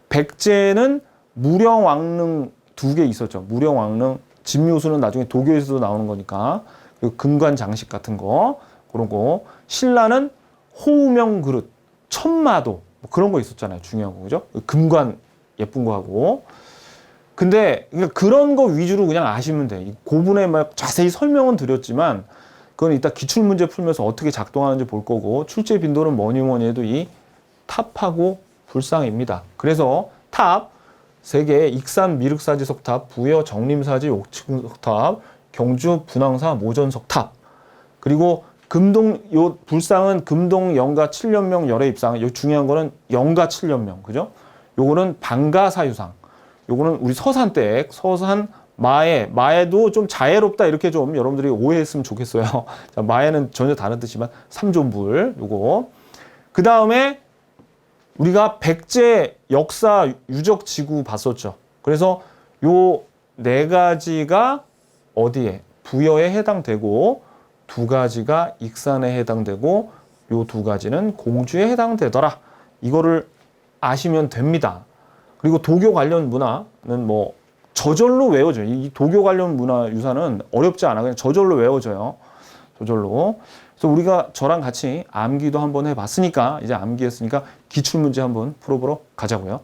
백제는 무령왕릉 2개 있었죠. 무령왕릉, 진묘수는 나중에 도교에서도 나오는 거니까. 그리고 금관 장식 같은 거. 그런 거. 신라는 호우명 그릇, 천마도. 뭐 그런 거 있었잖아요. 중요한 거. 그죠? 금관 예쁜 거 하고. 근데 그러니까 그런 거 위주로 그냥 아시면 돼. 고분에 막 자세히 설명은 드렸지만 그건 이따 기출문제 풀면서 어떻게 작동하는지 볼 거고 출제 빈도는 뭐니 해도 이 탑하고 불상입니다. 그래서 탑, 세 개의 익산 미륵사지 석탑, 부여 정림사지 옥층 석탑, 경주 분황사 모전 석탑. 그리고 금동, 요 불상은 금동 영가 7년명 열애 입상. 요 중요한 거는 영가 7년명. 그죠? 요거는 방가사유상. 요거는 우리 서산댁, 서산 마에도 좀 자애롭다 이렇게 좀 여러분들이 오해했으면 좋겠어요. 자, 마에는 전혀 다른 뜻이지만 삼존불 요거. 그 다음에 우리가 백제 역사 유적 지구 봤었죠. 그래서 요 네 가지가 어디에 부여에 해당되고 두 가지가 익산에 해당되고 요 두 가지는 공주에 해당되더라. 이거를 아시면 됩니다. 그리고 도교 관련 문화는 뭐 저절로 외워져요. 이 도교 관련 문화 유산은 어렵지 않아. 그냥 저절로 외워져요. 저절로. 그래서 우리가 저랑 같이 암기도 한번 해봤으니까 이제 암기했으니까 기출문제 한번 풀어보러 가자고요.